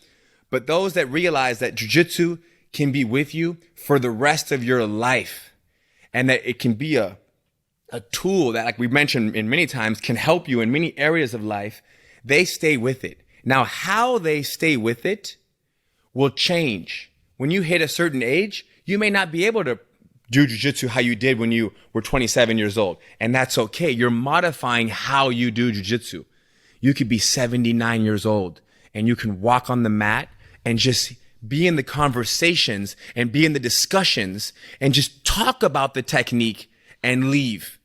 B: But those that realize that jiu-jitsu can be with you for the rest of your life and that it can be a tool that, like we mentioned in many times, can help you in many areas of life, they stay with it. Now, how they stay with it will change. When you hit a certain age, you may not be able to do jiu-jitsu how you did when you were 27 years old. And that's okay. You're modifying how you do jiu-jitsu. You could be 79 years old and you can walk on the mat and just be in the conversations and be in the discussions and just talk about the technique and leave.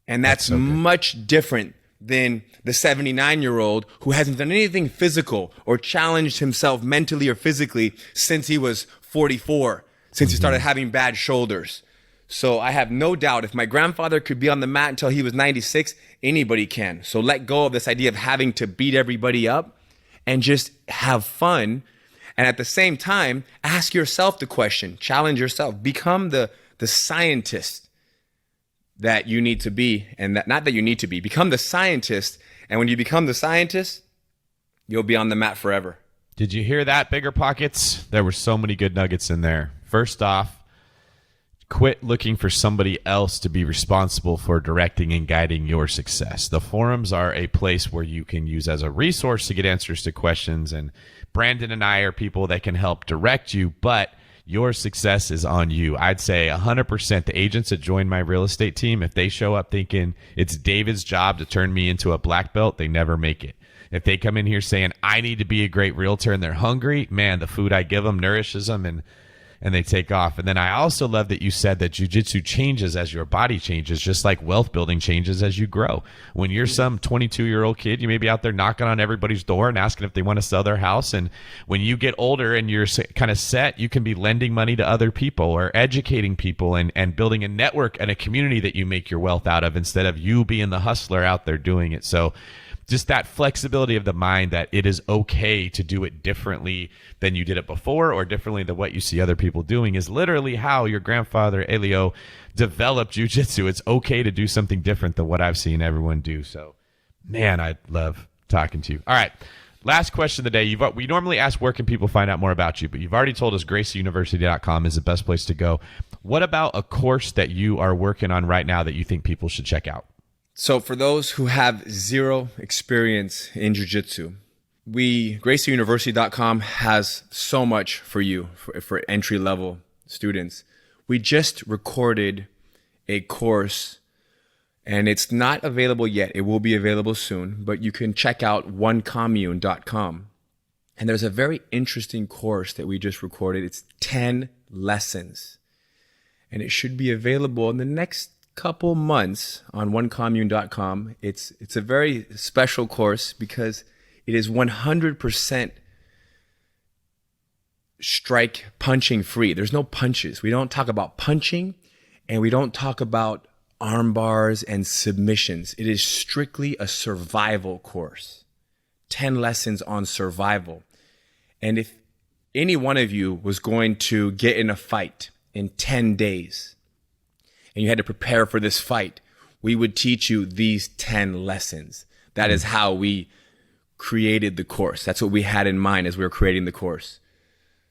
B: And that's so much different than the 79-year-old who hasn't done anything physical or challenged himself mentally or physically since he was 44, since he started having bad shoulders. So I have no doubt if my grandfather could be on the mat until he was 96, anybody can. So let go of this idea of having to beat everybody up and just have fun. And at the same time, ask yourself the question, challenge yourself, become the scientist that you need to be, and that, not that you need to be, become the scientist. And when you become the scientist, you'll be on the mat forever.
A: Did you hear that, BiggerPockets? There were so many good nuggets in there. First off, quit looking for somebody else to be responsible for directing and guiding your success. The forums are a place where you can use as a resource to get answers to questions, and Brandon and I are people that can help direct you, but your success is on you. I'd say 100% the agents that join my real estate team, if they show up thinking it's David's job to turn me into a black belt, they never make it. If they come in here saying, I need to be a great realtor, and they're hungry, man, the food I give them nourishes them, and and they take off. And then I also love that you said that jiu-jitsu changes as your body changes, just like wealth building changes as you grow. When you're some 22-year-old kid, you may be out there knocking on everybody's door and asking if they want to sell their house. And when you get older and you're kind of set, you can be lending money to other people or educating people and building a network and a community that you make your wealth out of instead of you being the hustler out there doing it. So just that flexibility of the mind that it is okay to do it differently than you did it before or differently than what you see other people doing is literally how your grandfather Elio developed jiu-jitsu. It's okay to do something different than what I've seen everyone do. So, man, I love talking to you. All right, last question of the day. We normally ask where can people find out more about you, but you've already told us gracieuniversity.com is the best place to go. What about a course that you are working on right now that you think people should check out?
B: So for those who have zero experience in jiu-jitsu, gracieuniversity.com has so much for you, for entry-level students. We just recorded a course, and it's not available yet. It will be available soon, but you can check out onecommune.com. And there's a very interesting course that we just recorded. It's 10 lessons, and it should be available in the next couple months on onecommune.com. It's a very special course because it is 100% strike punching free. There's no punches. We don't talk about punching, and we don't talk about arm bars and submissions. It is strictly a survival course. 10 lessons on survival. And if any one of you was going to get in a fight in 10 days, and you had to prepare for this fight, we would teach you these 10 lessons. That is how we created the course. That's what we had in mind as we were creating the course.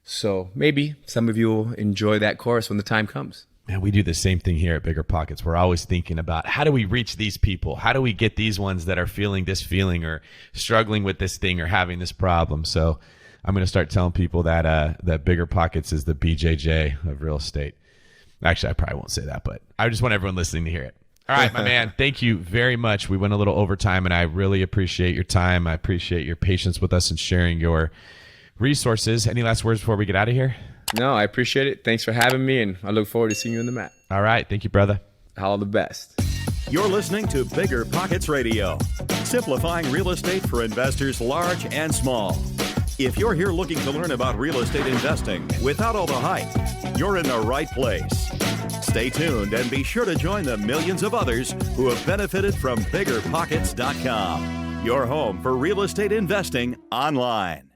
B: So maybe some of you will enjoy that course when the time comes.
A: Man, we do the same thing here at BiggerPockets. We're always thinking about how do we reach these people? How do we get these ones that are feeling this feeling or struggling with this thing or having this problem? So I'm going to start telling people that BiggerPockets is the BJJ of real estate. Actually, I probably won't say that, but I just want everyone listening to hear it. All right, my man, thank you very much. We went a little overtime, and I really appreciate your time. I appreciate your patience with us and sharing your resources. Any last words before we get out of here?
B: No, I appreciate it. Thanks for having me, and I look forward to seeing you on the mat.
A: All right. Thank you, brother.
B: All the best.
C: You're listening to BiggerPockets Radio, simplifying real estate for investors large and small. If you're here looking to learn about real estate investing without all the hype, you're in the right place. Stay tuned and be sure to join the millions of others who have benefited from BiggerPockets.com, your home for real estate investing online.